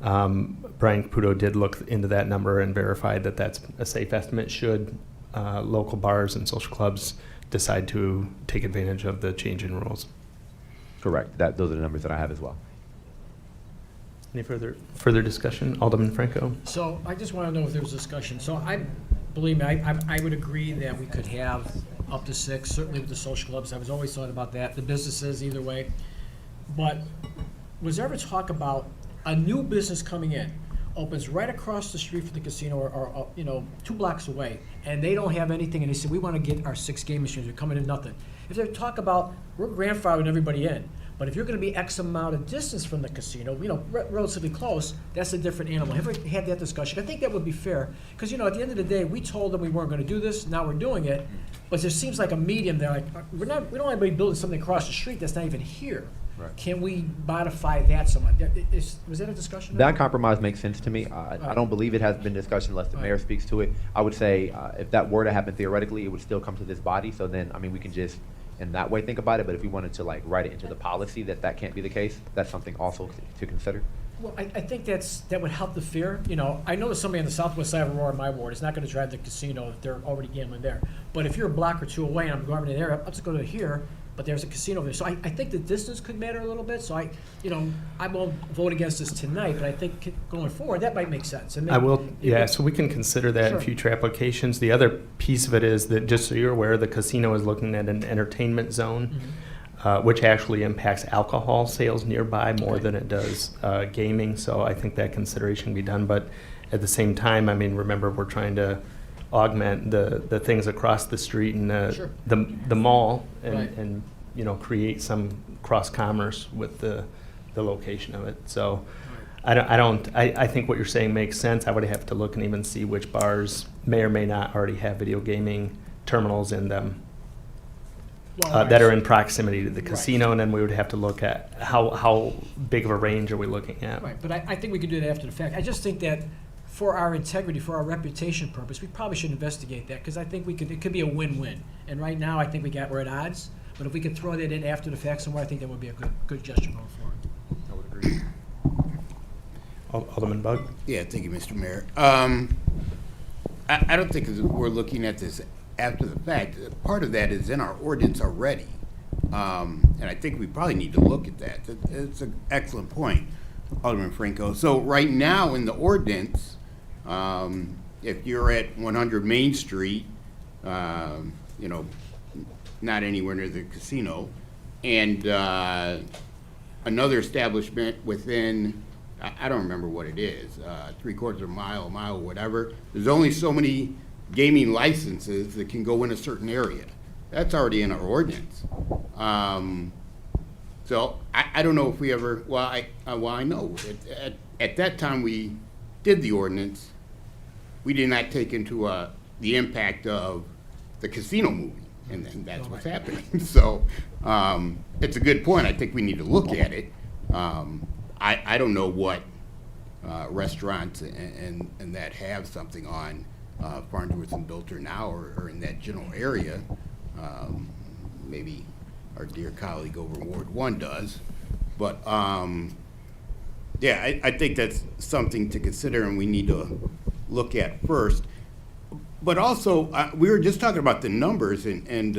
S1: Brian Caputo did look into that number and verified that that's a safe estimate should local bars and social clubs decide to take advantage of the change in rules.
S17: Correct. Those are the numbers that I have as well.
S1: Any further discussion? Alderman Franco.
S12: So I just want to know if there was discussion. So believe me, I would agree that we could have up to 6, certainly with the social clubs. I was always thought about that, the businesses either way. But was there ever talk about a new business coming in? opens right across the street from the casino or 2 blocks away, and they don't have anything, and they say, we want to get our 6 game machines, we're coming in nothing. If they talk about, we're grandfathering everybody in, but if you're going to be X amount of distance from the casino, relatively close, that's a different animal. Have we had that discussion? I think that would be fair, because, at the end of the day, we told them we weren't going to do this, now we're doing it, but there seems like a medium there, like, we don't want anybody building something across the street that's not even here.
S17: Right.
S12: Can we modify that somewhat? Was that a discussion?
S17: That compromise makes sense to me. I don't believe it has been discussed unless the mayor speaks to it. I would say if that were to happen theoretically, it would still come to this body. So then, we can just in that way think about it. But if we wanted to write it into the policy that can't be the case, that's something also to consider.
S12: Well, I think that would help the fear. I know that somebody on the southwest side of Aurora, my ward, is not going to drive to the casino if they're already gambling there. But if you're a block or 2 away and I'm going in there, I'll just go to here. But there's a casino over there. So I think the distance could matter a little bit. So I won't vote against this tonight, but I think going forward, that might make sense. And
S1: I will, so we can consider that in future applications. The other piece of it is that, just so you're aware, the casino is looking at an entertainment zone, which actually impacts alcohol sales nearby more than it does gaming. So I think that consideration can be done. But at the same time, remember, we're trying to augment the things across the street and the mall and create some cross commerce with the location of it. So I think what you're saying makes sense. I would have to look and even see which bars may or may not already have video gaming terminals in them that are in proximity to the casino, and then we would have to look at how big of a range are we looking at.
S12: Right, but I think we can do that after the fact. I just think that for our integrity, for our reputation purpose, we probably should investigate that, because I think it could be a win-win. And right now, I think we're at odds, but if we could throw that in after the fact somewhere, I think that would be a good gesture going forward.
S17: I would agree.
S1: Alderman Bug?
S13: Yeah, thank you, Mr. Mayor. I don't think we're looking at this after the fact. Part of that is in our ordinance already. And I think we probably need to look at that. It's an excellent point, Alderman Franco. So right now in the ordinance, if you're at 100 Main Street, not anywhere near the casino, and another establishment within, I don't remember what it is, 3/4 of a mile, whatever, there's only so many gaming licenses that can go in a certain area. That's already in our ordinance. So I don't know if we ever, I know at that time we did the ordinance, we did not take into the impact of the casino movie, and that's what's happening. So it's a good point. I think we need to look at it. I don't know what restaurants and that have something on Farnsworth and Bilter now or in that general area. Maybe our dear colleague over in Ward 1 does. But yeah, I think that's something to consider and we need to look at first. But also, we were just talking about the numbers, and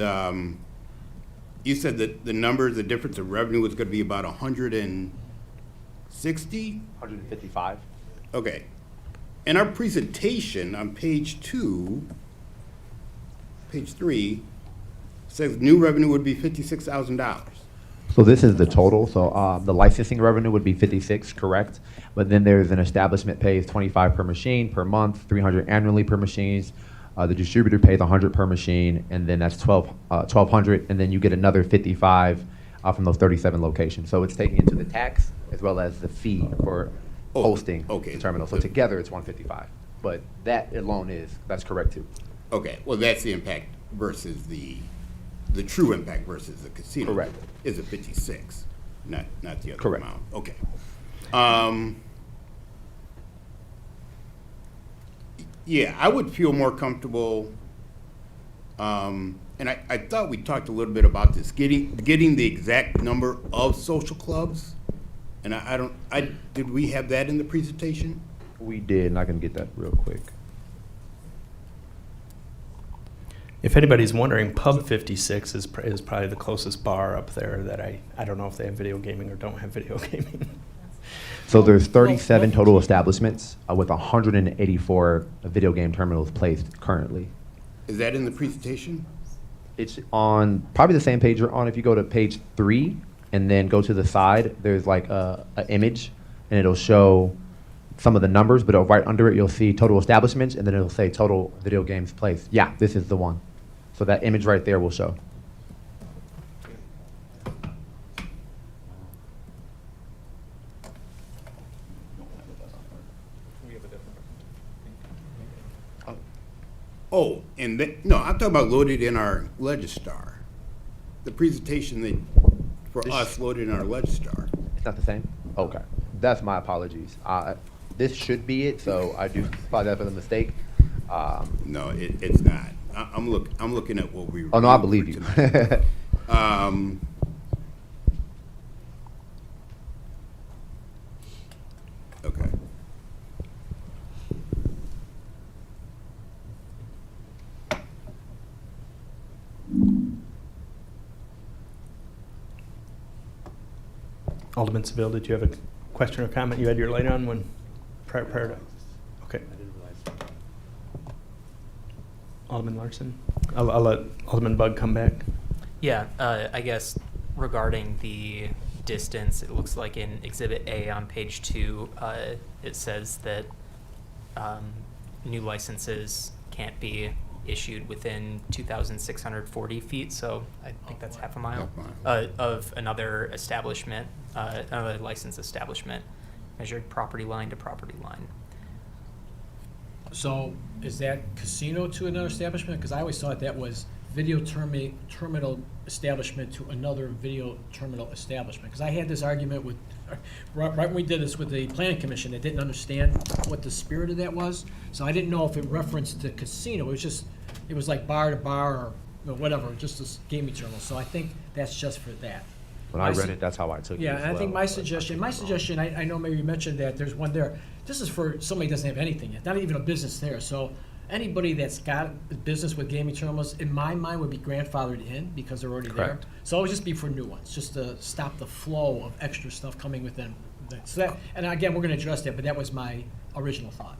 S13: you said that the numbers, the difference of revenue was going to be about 160?
S17: 155.
S13: Okay. In our presentation on page 3, says new revenue would be $56,000.
S17: So this is the total. So the licensing revenue would be 56, correct? But then there's an establishment pays 25 per machine per month, 300 annually per machines. The distributor pays 100 per machine, and then that's 1,200, and then you get another 55 from those 37 locations. So it's taking into the tax as well as the fee for hosting the terminal. So together it's 155. But that alone that's correct too.
S13: Okay, well that's the impact versus the true impact versus the casino.
S17: Correct.
S13: Is a 56, not the other
S17: Correct.
S13: amount. Okay. Yeah, I would feel more comfortable, and I thought we talked a little bit about this, getting the exact number of social clubs, and did we have that in the presentation?
S17: We did, and I can get that real quick.
S1: If anybody's wondering, Pub 56 is probably the closest bar up there that I don't know if they have video gaming or don't have video gaming.
S17: So there's 37 total establishments with 184 video game terminals placed currently.
S13: Is that in the presentation?
S17: It's on probably the same page you're on. If you go to page 3 and then go to the side, there's like an image, and it'll show some of the numbers, but right under it, you'll see total establishments, and then it'll say total video games placed. Yeah, this is the one. So that image right there will show.
S13: Oh, and no, I'm talking about loaded in our Legistar. The presentation that, for us, loaded in our Legistar.
S17: It's not the same? Okay. That's my apologies. This should be it, so I do apologize for the mistake.
S13: No, it's not. I'm looking at what we.
S17: Oh, no, I believe you.
S13: Okay.
S1: Alderman Seville, did you have a question or comment? You had your light on when prior to. Okay. Alderman Larson. I'll let Alderman Bug come back.
S11: Yeah, I guess regarding the distance, it looks like in Exhibit A on page 2, it says that new licenses can't be issued within 2,640 feet, so I think that's half a mile, of another establishment, another licensed establishment, measured property line to property line.
S12: So is that casino to another establishment? Because I always thought that was video terminal establishment to another video terminal establishment. Because I had this argument with, right when we did this with the planning commission, they didn't understand what the spirit of that was. So I didn't know if it referenced the casino. It was like bar to bar or whatever, just this gaming terminal. So I think that's just for that.
S17: When I read it, that's how I took it.
S12: Yeah,
S17: as
S12: and I think
S17: well.
S12: my suggestion, I know maybe you mentioned that there's one there. This is for somebody who doesn't have anything yet, not even a business there. So anybody that's got a business with gaming terminals, in my mind, would be grandfathered in because they're already
S17: Correct.
S12: there. So it would just be for new ones, just to stop the flow of extra stuff coming within. So that, and again, we're going to address that, but that was my original thought.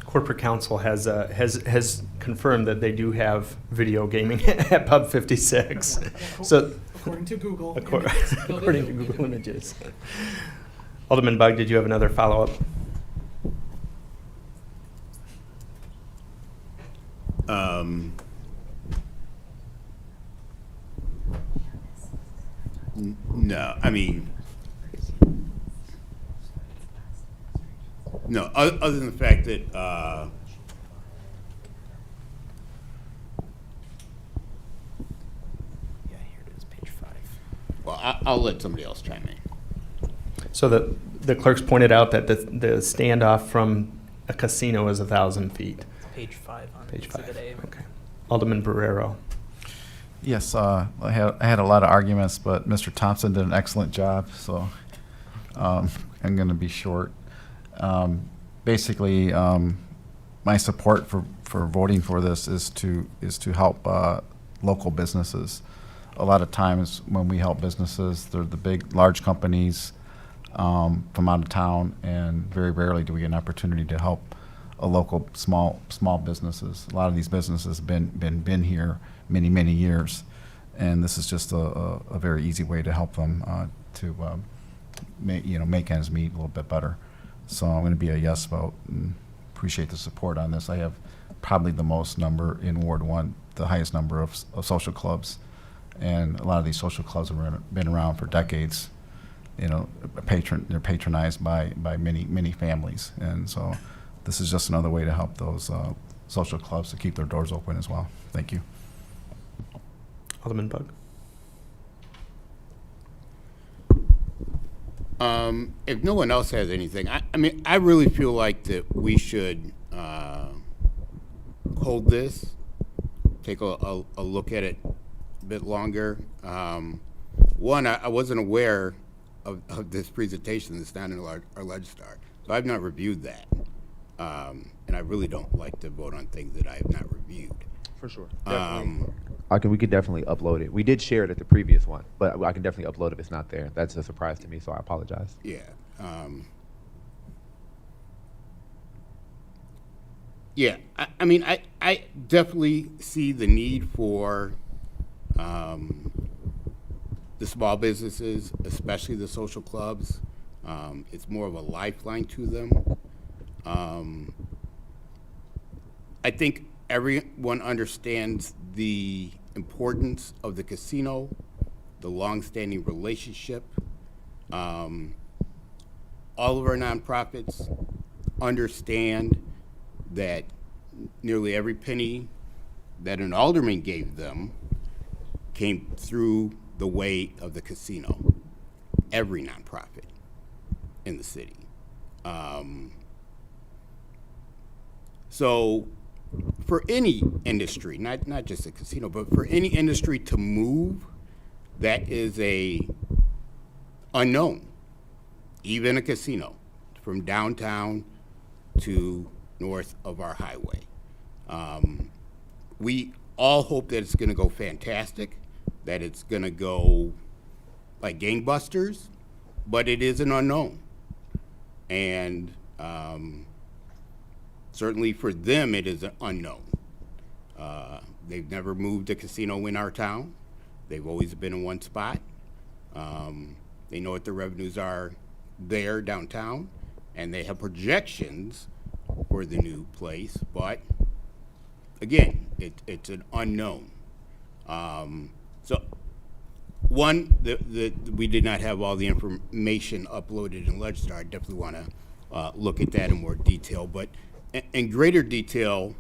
S1: Corporate Counsel has confirmed that they do have video gaming at Pub 56. So
S14: According to Google.
S1: According to Google Images. Alderman Bug, did you have another follow-up?
S13: No, I mean, no, other than the fact that,
S11: Yeah, here it is, page 5.
S13: well, I'll let somebody else chime in.
S1: So the clerks pointed out that the standoff from a casino is 1,000 feet.
S11: It's page 5 on
S1: Page 5.
S11: Exhibit A.
S1: Okay. Alderman Barrero.
S20: Yes, I had a lot of arguments, but Mr. Thompson did an excellent job, so I'm going to be short. Basically, my support for voting for this is to help local businesses. A lot of times when we help businesses, they're the big, large companies from out of town, and very rarely do we get an opportunity to help a local small businesses. A lot of these businesses have been here many years, and this is just a very easy way to help them to make ends meet a little bit better. So I'm going to be a yes vote and appreciate the support on this. I have probably the most number in Ward 1, the highest number of social clubs, and a lot of these social clubs have been around for decades. They're patronized by many families, and so this is just another way to help those social clubs to keep their doors open as well. Thank you.
S1: Alderman Bug.
S13: If no one else has anything, I mean, I really feel like that we should hold this, take a look at it a bit longer. One, I wasn't aware of this presentation that's not in our Legistar, so I've not reviewed that. And I really don't like to vote on things that I have not reviewed.
S17: For sure. We could definitely upload it. We did share it at the previous one, but I can definitely upload it if it's not there. That's a surprise to me, so I apologize.
S13: Yeah. Yeah, I mean, I definitely see the need for the small businesses, especially the social clubs. It's more of a lifeline to them. I think everyone understands the importance of the casino, the longstanding relationship. All of our nonprofits understand that nearly every penny that an alderman gave them came through the way of the casino. Every nonprofit in the city. So for any industry, not just a casino, but for any industry to move, that is a unknown. Even a casino, from downtown to north of our highway. We all hope that it's going to go fantastic, that it's going to go like gangbusters, but it is an unknown. And certainly for them, it is an unknown. They've never moved a casino in our town. They've always been in one spot. They know what the revenues are there downtown, and they have projections for the new place, but again, it's an unknown. So one, we did not have all the information uploaded in Legistar. I definitely want to look at that in more detail, but in greater detail,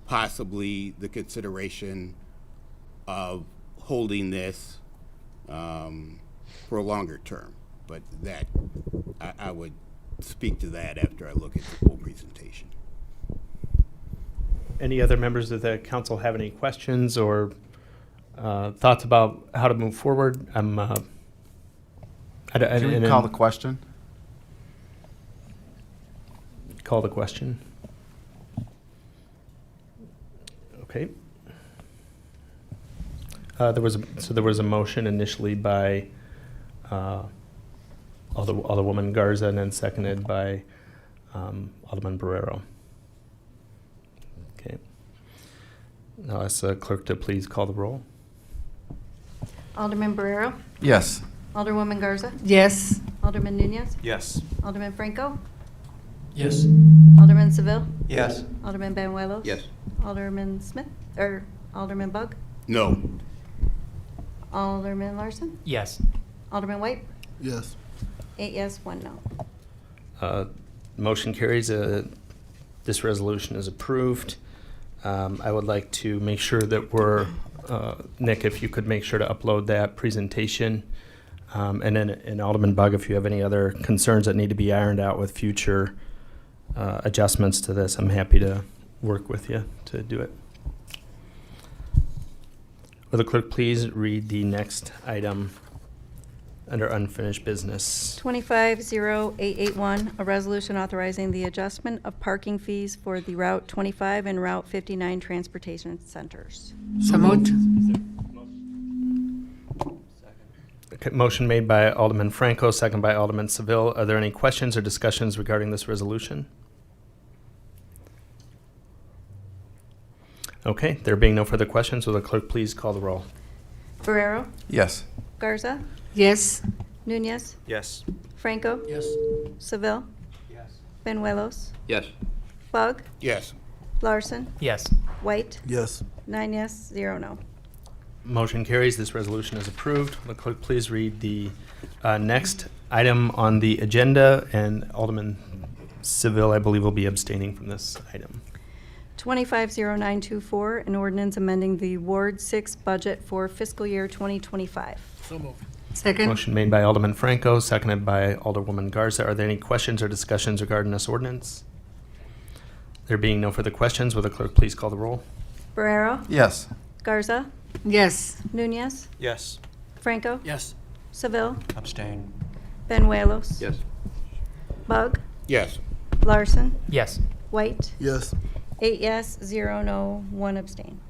S13: possibly the consideration of holding this for a longer term. But that, I would speak to that after I look at the full presentation.
S1: Any other members of the council have any questions or thoughts about how to move forward?
S20: Can we call the question?
S1: Call the question. Okay. There was a motion initially by Alderwoman Garza and then seconded by Alderman Barrero. Okay. Now ask the clerk to please call the roll.
S2: Alderman Barrero?
S20: Yes.
S2: Alderwoman Garza?
S18: Yes.
S2: Alderman Nunez?
S19: Yes.
S2: Alderman Franco?
S12: Yes.
S2: Alderman Seville?
S15: Yes.
S2: Alderman Banuelos?
S13: Yes.
S2: Alderman Smith, or Alderman Bug?
S13: No.
S2: Alderman Larson?
S11: Yes.
S2: Alderman White?
S10: Yes.
S2: 8 yes, 1 no.
S1: Motion carries. This resolution is approved. I would like to make sure that we're, Nick, if you could make sure to upload that presentation. And then, and Alderman Bug, if you have any other concerns that need to be ironed out with future adjustments to this, I'm happy to work with you to do it. Will the clerk please read the next item under unfinished business?
S2: 250881, a resolution authorizing the adjustment of parking fees for the Route 25 and Route 59 transportation centers.
S18: So moved.
S1: Okay, motion made by Alderman Franco, second by Alderman Seville. Are there any questions or discussions regarding this resolution? Okay, there being no further questions, will the clerk please call the roll?
S2: Barrero?
S20: Yes.
S2: Garza?
S18: Yes.
S2: Nunez?
S19: Yes.
S2: Franco?
S12: Yes.
S2: Seville?
S12: Yes.
S2: Banuelos?
S13: Yes.
S2: Bug?
S13: Yes.
S2: Larson?
S11: Yes.
S2: White?
S10: Yes.
S2: 9 yes, 0 no.
S1: Motion carries. This resolution is approved. Will the clerk please read the next item on the agenda? And Alderman Seville, I believe, will be abstaining from this item.
S2: 250924, an ordinance amending the Ward 6 budget for fiscal year 2025.
S12: So moved.
S18: Second.
S1: Motion made by Alderman Franco, seconded by Alderwoman Garza. Are there any questions or discussions regarding this ordinance? There being no further questions, will the clerk please call the roll?
S2: Barrero?
S20: Yes.
S2: Garza?
S18: Yes.
S2: Nunez?
S19: Yes.
S2: Franco?
S12: Yes.
S2: Seville?
S15: Abstain.
S2: Banuelos?
S13: Yes.
S2: Bug?
S13: Yes.
S2: Larson?
S11: Yes.
S2: White?
S10: Yes.
S2: 8 yes, 0 no, 1 abstain.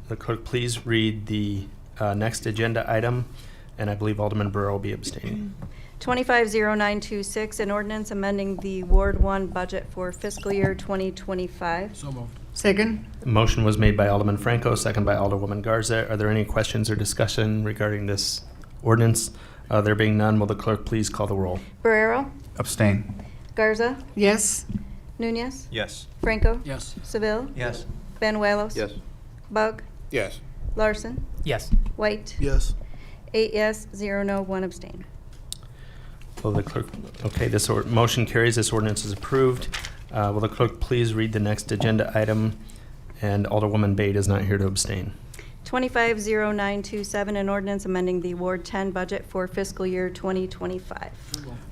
S1: The clerk please read the next agenda item, and I believe Alderman Burrow will be abstaining.
S2: 250926, an ordinance amending the Ward 1 budget for fiscal year 2025.
S12: So moved.
S18: Second.
S1: Motion was made by Alderman Franco, second by Alderwoman Garza. Are there any questions or discussion regarding this ordinance? There being none, will the clerk please call the roll?
S2: Barrero?
S20: Abstain.
S2: Garza?
S18: Yes.
S2: Nunez?
S19: Yes.
S2: Franco?
S12: Yes.
S2: Seville?
S15: Yes.
S2: Benuelos?
S13: Yes.
S2: Bug?
S13: Yes.
S2: Larson?
S11: Yes.
S2: White?
S10: Yes.
S2: 8 yes, 0 no, 1 abstain.
S1: Will the clerk, okay, this motion carries, this ordinance is approved. Will the clerk please read the next agenda item? And Alderwoman Bate is not here to abstain.
S2: 250927, an ordinance amending the Ward 10 budget for fiscal year 2025.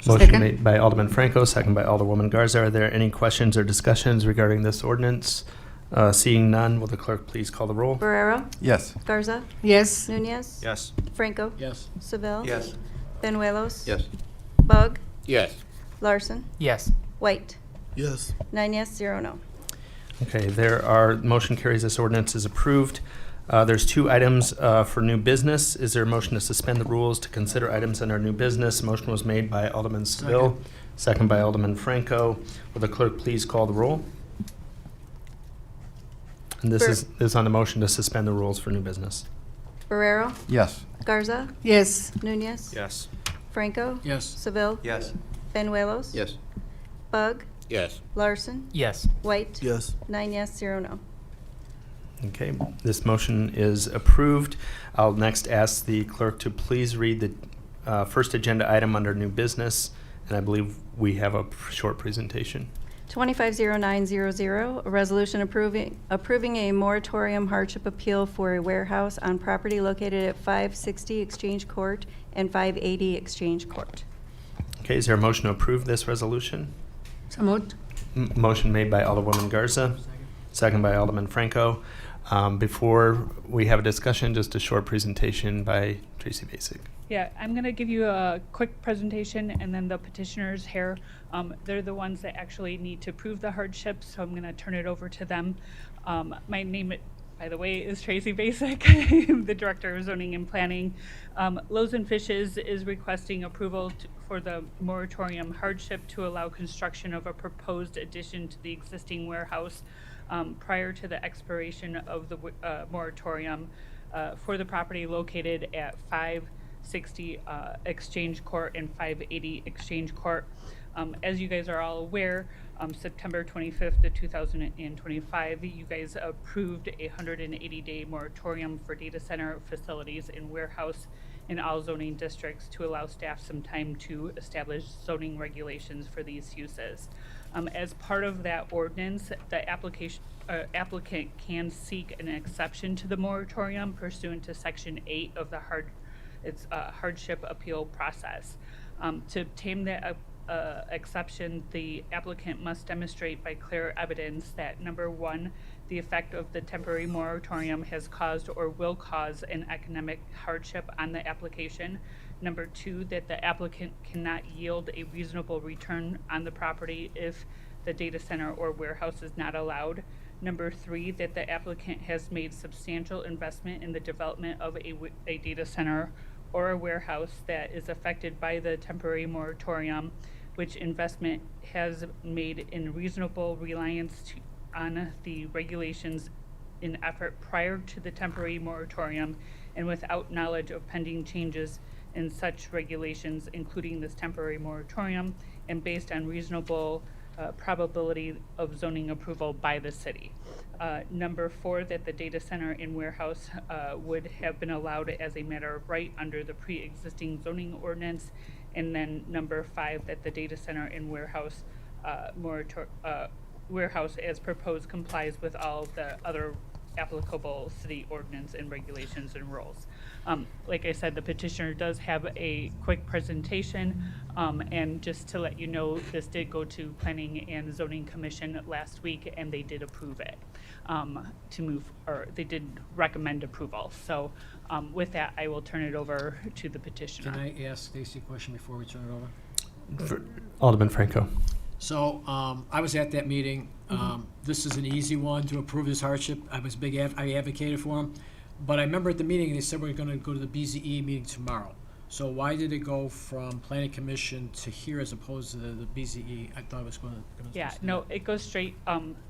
S1: Motion
S18: Second.
S1: made by Alderman Franco, second by Alderwoman Garza. Are there any questions or discussions regarding this ordinance? Seeing none, will the clerk please call the roll?
S2: Barrero?
S20: Yes.
S2: Garza?
S18: Yes.
S2: Nunez?
S19: Yes.
S2: Franco?
S12: Yes.
S2: Seville?
S15: Yes.
S2: Benuelos?
S13: Yes.
S2: Bug?
S13: Yes.
S2: Larson?
S11: Yes.
S2: White?
S10: Yes.
S2: 9 yes, 0 no.
S1: Okay, motion carries, this ordinance is approved. There's 2 items for new business. Is there a motion to suspend the rules to consider items under new business? Motion was made by Alderman Seville, second by Alderman Franco. Will the clerk please call the roll? And this is on the motion to suspend the rules for new business.
S2: Barrero?
S20: Yes.
S2: Garza?
S18: Yes.
S2: Nunez?
S19: Yes.
S2: Franco?
S12: Yes.
S2: Seville?
S15: Yes.
S2: Benuelos?
S13: Yes.
S2: Bug?
S13: Yes.
S2: Larson?
S11: Yes.
S2: White?
S10: Yes.
S2: 9 yes, 0 no.
S1: Okay, this motion is approved. I'll next ask the clerk to please read the first agenda item under new business, and I believe we have a short presentation.
S2: 250900, a resolution approving a moratorium hardship appeal for a warehouse on property located at 560 Exchange Court and 580 Exchange Court.
S1: Okay, is there a motion to approve this resolution?
S18: So moved.
S1: Motion made by Alderwoman Garza, second by Alderman Franco. Before we have a discussion, just a short presentation by Tracy Basic.
S21: Yeah, I'm going to give you a quick presentation, and then the petitioners here, they're the ones that actually need to prove the hardship, so I'm going to turn it over to them. My name, by the way, is Tracy Basic, the Director of Zoning and Planning. Loaves and Fishes is requesting approval for the moratorium hardship to allow construction of a proposed addition to the existing warehouse prior to the expiration of the moratorium for the property located at 560 Exchange Court and 580 Exchange Court. As you guys are all aware, September 25th of 2025, you guys approved a 180-day moratorium for data center facilities and warehouse in all zoning districts to allow staff some time to establish zoning regulations for these uses. As part of that ordinance, the applicant can seek an exception to the moratorium pursuant to Section 8 of the hardship appeal process. To obtain that exception, the applicant must demonstrate by clear evidence that, number 1, the effect of the temporary moratorium has caused or will cause an economic hardship on the application. Number 2, that the applicant cannot yield a reasonable return on the property if the data center or warehouse is not allowed. Number 3, that the applicant has made substantial investment in the development of a data center or a warehouse that is affected by the temporary moratorium, which investment has made in reasonable reliance on the regulations in effort prior to the temporary moratorium and without knowledge of pending changes in such regulations, including this temporary moratorium, and based on reasonable probability of zoning approval by the city. Number 4, that the data center and warehouse would have been allowed as a matter of right under the pre-existing zoning ordinance. And then number 5, that the data center and warehouse warehouse as proposed complies with all of the other applicable city ordinance and regulations and rules. Like I said, the petitioner does have a quick presentation, and just to let you know, this did go to Planning and Zoning Commission last week, and they did approve it they did recommend approval. So with that, I will turn it over to the petitioner.
S12: Can I ask Stacy a question before we turn it over?
S1: Alderman Franco.
S12: So I was at that meeting. This is an easy one to approve this hardship. I was I advocated for him. But I remember at the meeting, they said we're going to go to the BZE meeting tomorrow. So why did it go from Planning Commission to here as opposed to the BZE? I thought it was going to.
S21: Yeah, no, it goes straight.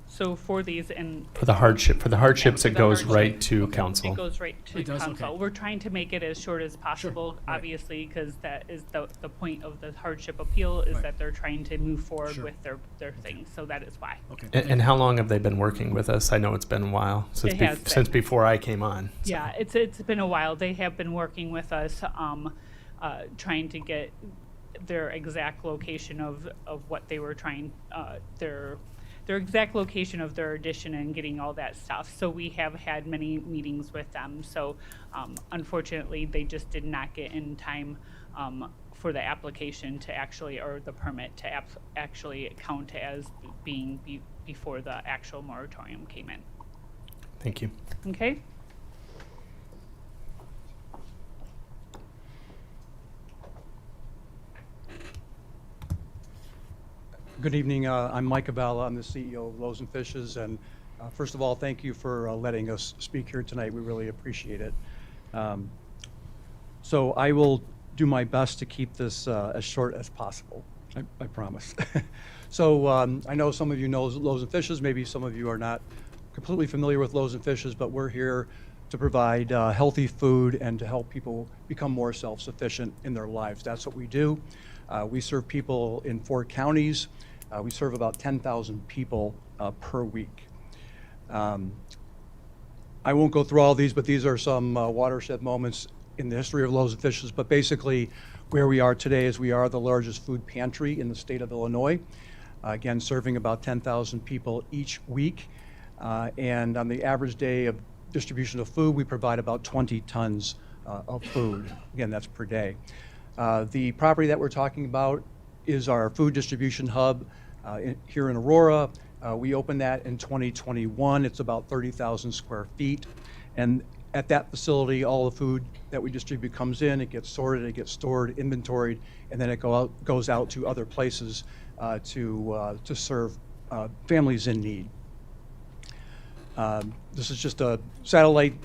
S21: So for these and.
S5: For the hardships,
S21: For
S5: it
S21: the
S5: goes
S21: hardship,
S5: right to council.
S21: It goes right to
S12: It does,
S21: council.
S12: okay.
S21: We're trying to make it as short as possible, obviously, because that is the point of the hardship appeal is that they're trying to move forward with their thing. So that is why.
S12: Okay.
S5: And how long have they been working with us? I know it's been a while since
S21: It has been.
S5: since before I came on. So.
S21: Yeah, it's been a while. They have been working with us, trying to get their exact location of what they were trying, their exact location of their addition and getting all that stuff. So we have had many meetings with them. So unfortunately, they just did not get in time for the application to actually, or the permit to actually count as being before the actual moratorium came in.
S5: Thank you.
S21: Okay?
S22: Good evening. I'm Mike Avella. I'm the CEO of Loaves and Fishes. And first of all, thank you for letting us speak here tonight. We really appreciate it. So I will do my best to keep this as short as possible. I promise. So I know some of you know Loaves and Fishes. Maybe some of you are not completely familiar with Loaves and Fishes, but we're here to provide healthy food and to help people become more self-sufficient in their lives. That's what we do. We serve people in 4 counties. We serve about 10,000 people per week. I won't go through all these, but these are some watershed moments in the history of Loaves and Fishes. But basically, where we are today is we are the largest food pantry in the state of Illinois. Again, serving about 10,000 people each week. And on the average day of distribution of food, we provide about 20 tons of food. Again, that's per day. The property that we're talking about is our food distribution hub here in Aurora. We opened that in 2021. It's about 30,000 square feet. And at that facility, all the food that we distribute comes in, it gets sorted, it gets stored, inventoried, and then it goes out to other places to serve families in need. This is just a satellite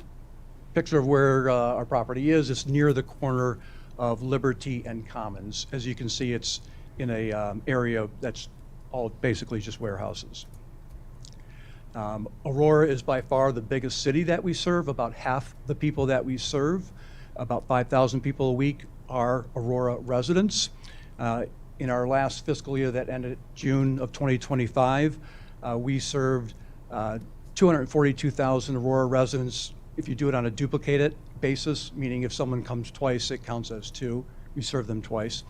S22: picture of where our property is. It's near the corner of Liberty and Commons. As you can see, it's in a area that's all basically just warehouses. Aurora is by far the biggest city that we serve. About half the people that we serve, about 5,000 people a week, are Aurora residents. In our last fiscal year that ended June of 2025, we served 242,000 Aurora residents. If you do it on a duplicated basis, meaning if someone comes twice, it counts as 2. We serve them twice.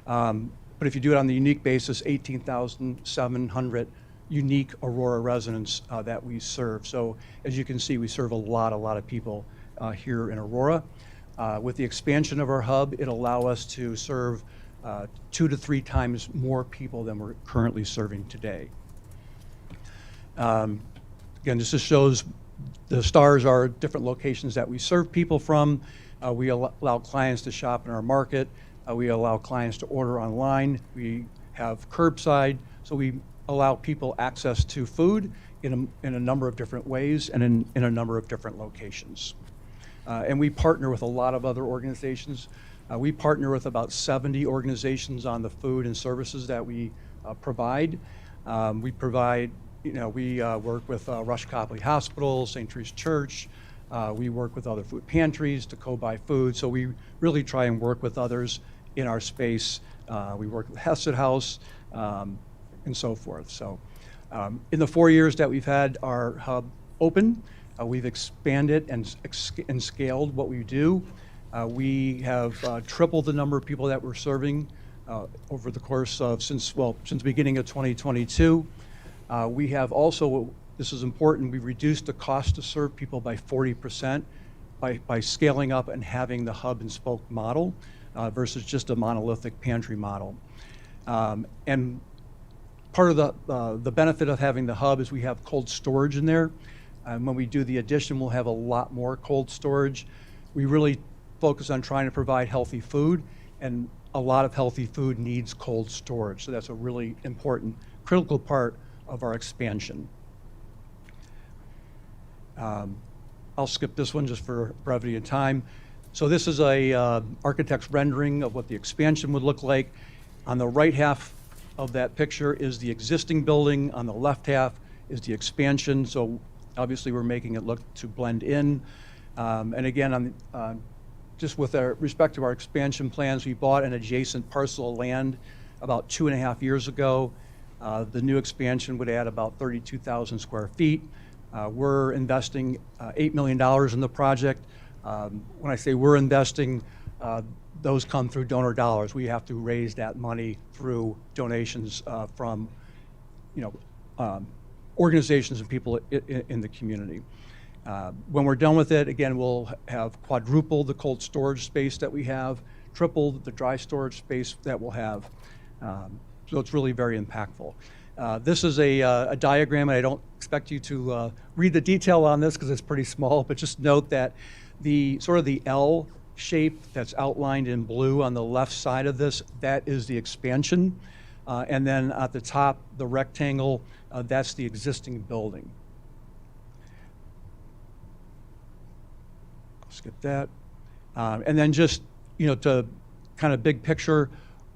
S22: But if you do it on the unique basis, 18,700 unique Aurora residents that we serve. So as you can see, we serve a lot of people here in Aurora. With the expansion of our hub, it'll allow us to serve 2 to 3 times more people than we're currently serving today. Again, this just shows the stars are different locations that we serve people from. We allow clients to shop in our market. We allow clients to order online. We have curbside, so we allow people access to food in a number of different ways and in a number of different locations. And we partner with a lot of other organizations. We partner with about 70 organizations on the food and services that we provide. We work with Rush Copley Hospital, St. Teresa's Church. We work with other food pantries to co-buy food. So we really try and work with others in our space. We work with Hesed House and so forth. So in the 4 years that we've had our hub open, we've expanded and scaled what we do. We have tripled the number of people that we're serving over the course of since the beginning of 2022. We have also, this is important, we've reduced the cost to serve people by 40% by scaling up and having the hub and spoke model versus just a monolithic pantry model. And part of the benefit of having the hub is we have cold storage in there. And when we do the addition, we'll have a lot more cold storage. We really focus on trying to provide healthy food, and a lot of healthy food needs cold storage. So that's a really important, critical part of our expansion. I'll skip this one just for brevity of time. So this is a architect's rendering of what the expansion would look like. On the right half of that picture is the existing building. On the left half is the expansion. So obviously, we're making it look to blend in. And again, just with respect to our expansion plans, we bought an adjacent parcel of land about 2.5 years ago. The new expansion would add about 32,000 square feet. We're investing $8 million in the project. When I say we're investing, those come through donor dollars. We have to raise that money through donations from, organizations and people in the community. When we're done with it, again, we'll have quadrupled the cold storage space that we have, tripled the dry storage space that we'll have. So it's really very impactful. This is a diagram, and I don't expect you to read the detail on this because it's pretty small, but just note that the sort of the L shape that's outlined in blue on the left side of this, that is the expansion. And then at the top, the rectangle, that's the existing building. I'll skip that. And then just, to kind of big picture,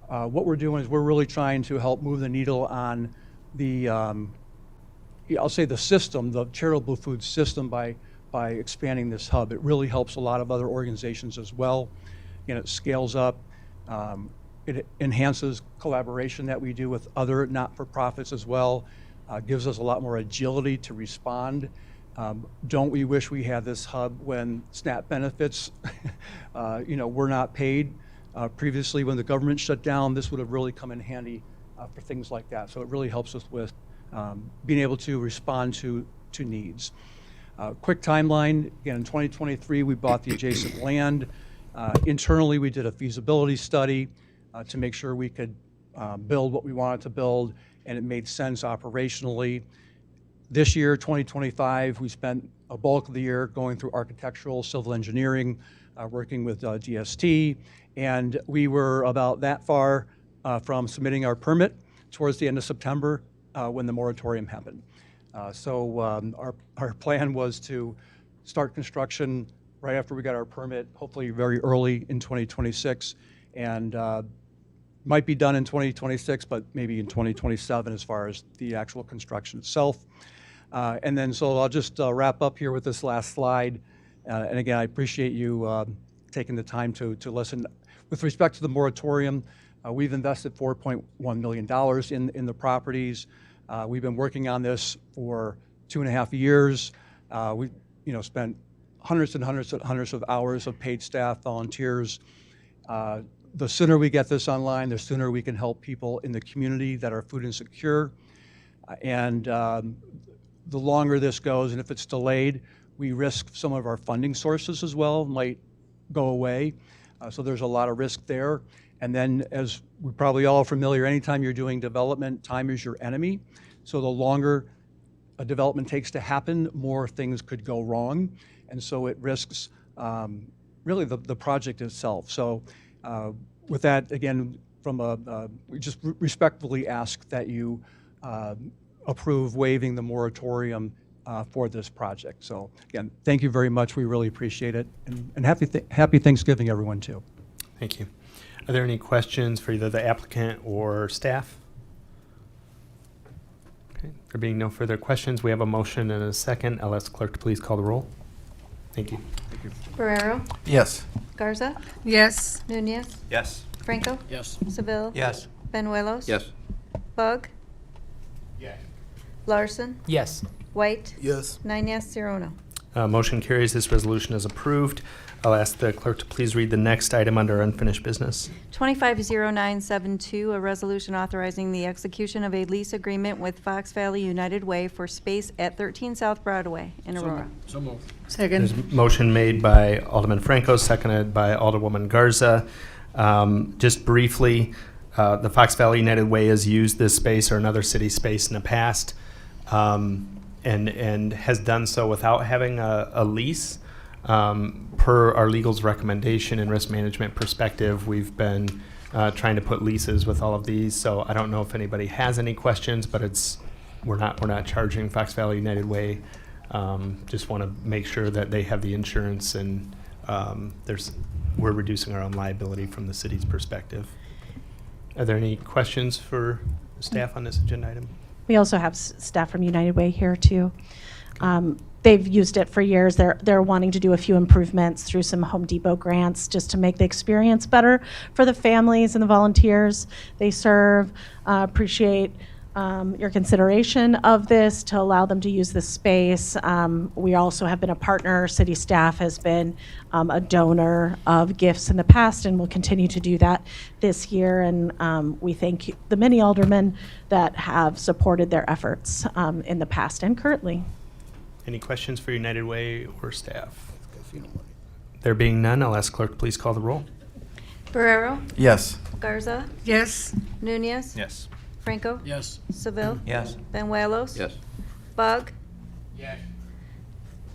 S22: what we're doing is we're really trying to help move the needle on the, I'll say the system, the charitable food system by expanding this hub. It really helps a lot of other organizations as well. It scales up. It enhances collaboration that we do with other not-for-profits as well. Gives us a lot more agility to respond. Don't we wish we had this hub when SNAP benefits, were not paid? Previously, when the government shut down, this would have really come in handy for things like that. So it really helps us with being able to respond to needs. Quick timeline, again, in 2023, we bought the adjacent land. Internally, we did a feasibility study to make sure we could build what we wanted to build, and it made sense operationally. This year, 2025, we spent a bulk of the year going through architectural, civil engineering, working with DST, and we were about that far from submitting our permit towards the end of September when the moratorium happened. So our plan was to start construction right after we got our permit, hopefully very early in 2026, and might be done in 2026, but maybe in 2027 as far as the actual construction itself. And then so I'll just wrap up here with this last slide. And again, I appreciate you taking the time to listen. With respect to the moratorium, we've invested $4.1 million in the properties. We've been working on this for 2.5 years. We've spent hundreds and hundreds and hundreds of hours of paid staff, volunteers. The sooner we get this online, the sooner we can help people in the community that are food insecure. And the longer this goes, and if it's delayed, we risk some of our funding sources as well, might go away. So there's a lot of risk there. And then, as we're probably all familiar, anytime you're doing development, time is your enemy. So the longer a development takes to happen, more things could go wrong. And so it risks really the project itself. So with that, again, we just respectfully ask that you approve waiving the moratorium for this project. So again, thank you very much. We really appreciate it. And happy Thanksgiving, everyone, too.
S5: Thank you. Are there any questions for either the applicant or staff? Okay. There being no further questions, we have a motion and a second. I'll ask clerk to please call the roll. Thank you. Thank you.
S2: Ferrero?
S10: Yes.
S2: Garza?
S18: Yes.
S2: Nunez?
S19: Yes.
S2: Franco?
S12: Yes.
S2: Seville?
S15: Yes.
S2: Benuelos?
S10: Yes.
S2: Bug?
S19: Yes.
S2: Larson?
S11: Yes.
S2: White?
S10: Yes.
S2: 9 yes, 0 no.
S5: Motion carries. This resolution is approved. I'll ask the clerk to please read the next item under unfinished business.
S2: 250972, a resolution authorizing the execution of a lease agreement with Fox Valley United Way for space at 13 South Broadway in Aurora.
S12: So moved.
S18: Second.
S5: There's a motion made by Alderman Franco, seconded by Alderwoman Garza. Just briefly, the Fox Valley United Way has used this space or another city space in the past, and has done so without having a lease. Per our legal's recommendation and risk management perspective, we've been trying to put leases with all of these. So I don't know if anybody has any questions, but we're not charging Fox Valley United Way. Just want to make sure that they have the insurance, and we're reducing our own liability from the city's perspective. Are there any questions for staff on this agenda item?
S3: We also have staff from United Way here too. They've used it for years. They're wanting to do a few improvements through some Home Depot grants just to make the experience better for the families and the volunteers they serve. Appreciate your consideration of this to allow them to use this space. We also have been a partner. City staff has been a donor of gifts in the past and will continue to do that this year. And we thank the many aldermen that have supported their efforts in the past and currently.
S5: Any questions for United Way or staff? There being none, I'll ask clerk, please call the roll.
S2: Barrero,
S20: Yes.
S2: Garza,
S18: Yes.
S2: Nunez,
S19: Yes.
S2: Franco,
S12: Yes.
S2: Seville,
S15: Yes.
S2: Benuelos,
S17: Yes.
S2: Bug,
S12: Yes.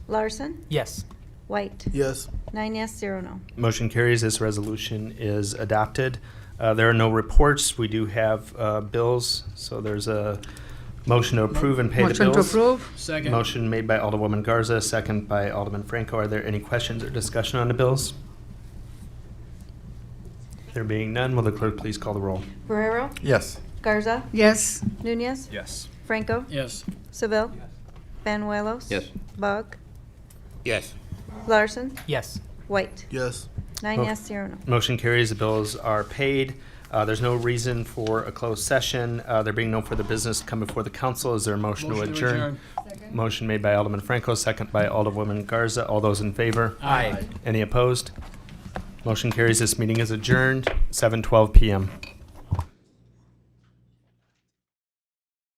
S2: Larson,
S11: Yes.
S2: White.
S10: Yes.
S2: 9 yes, 0 no.
S5: Motion carries. This resolution is adopted. There are no reports. We do have bills, so there's a motion to approve and pay the
S18: Motion
S5: bills.
S18: to approve.
S12: Second.
S5: Motion made by Alderwoman Garza, second by Alderman Franco. Are there any questions or discussion on the bills? There being none, will the clerk please call the roll?
S2: Barrero,
S20: Yes.
S2: Garza,
S18: Yes.
S2: Nunez,
S19: Yes.
S2: Franco,
S12: Yes.
S2: Seville, Benuelos,
S17: Yes.
S2: Bug,
S13: Yes.
S2: Larson,
S11: Yes.
S2: White.
S10: Yes.
S2: 9
S5: Oh.
S2: yes, 0 no.
S5: Motion carries. The bills are paid. There's no reason for a closed session. There being no further business to come before the council, is there a motion to
S12: Motion to
S5: adjourn? Motion made by Alderman Franco, second by Alderwoman Garza. All those in favor?
S12: Aye.
S5: Any opposed? Motion carries. This meeting is adjourned, 7:12 PM.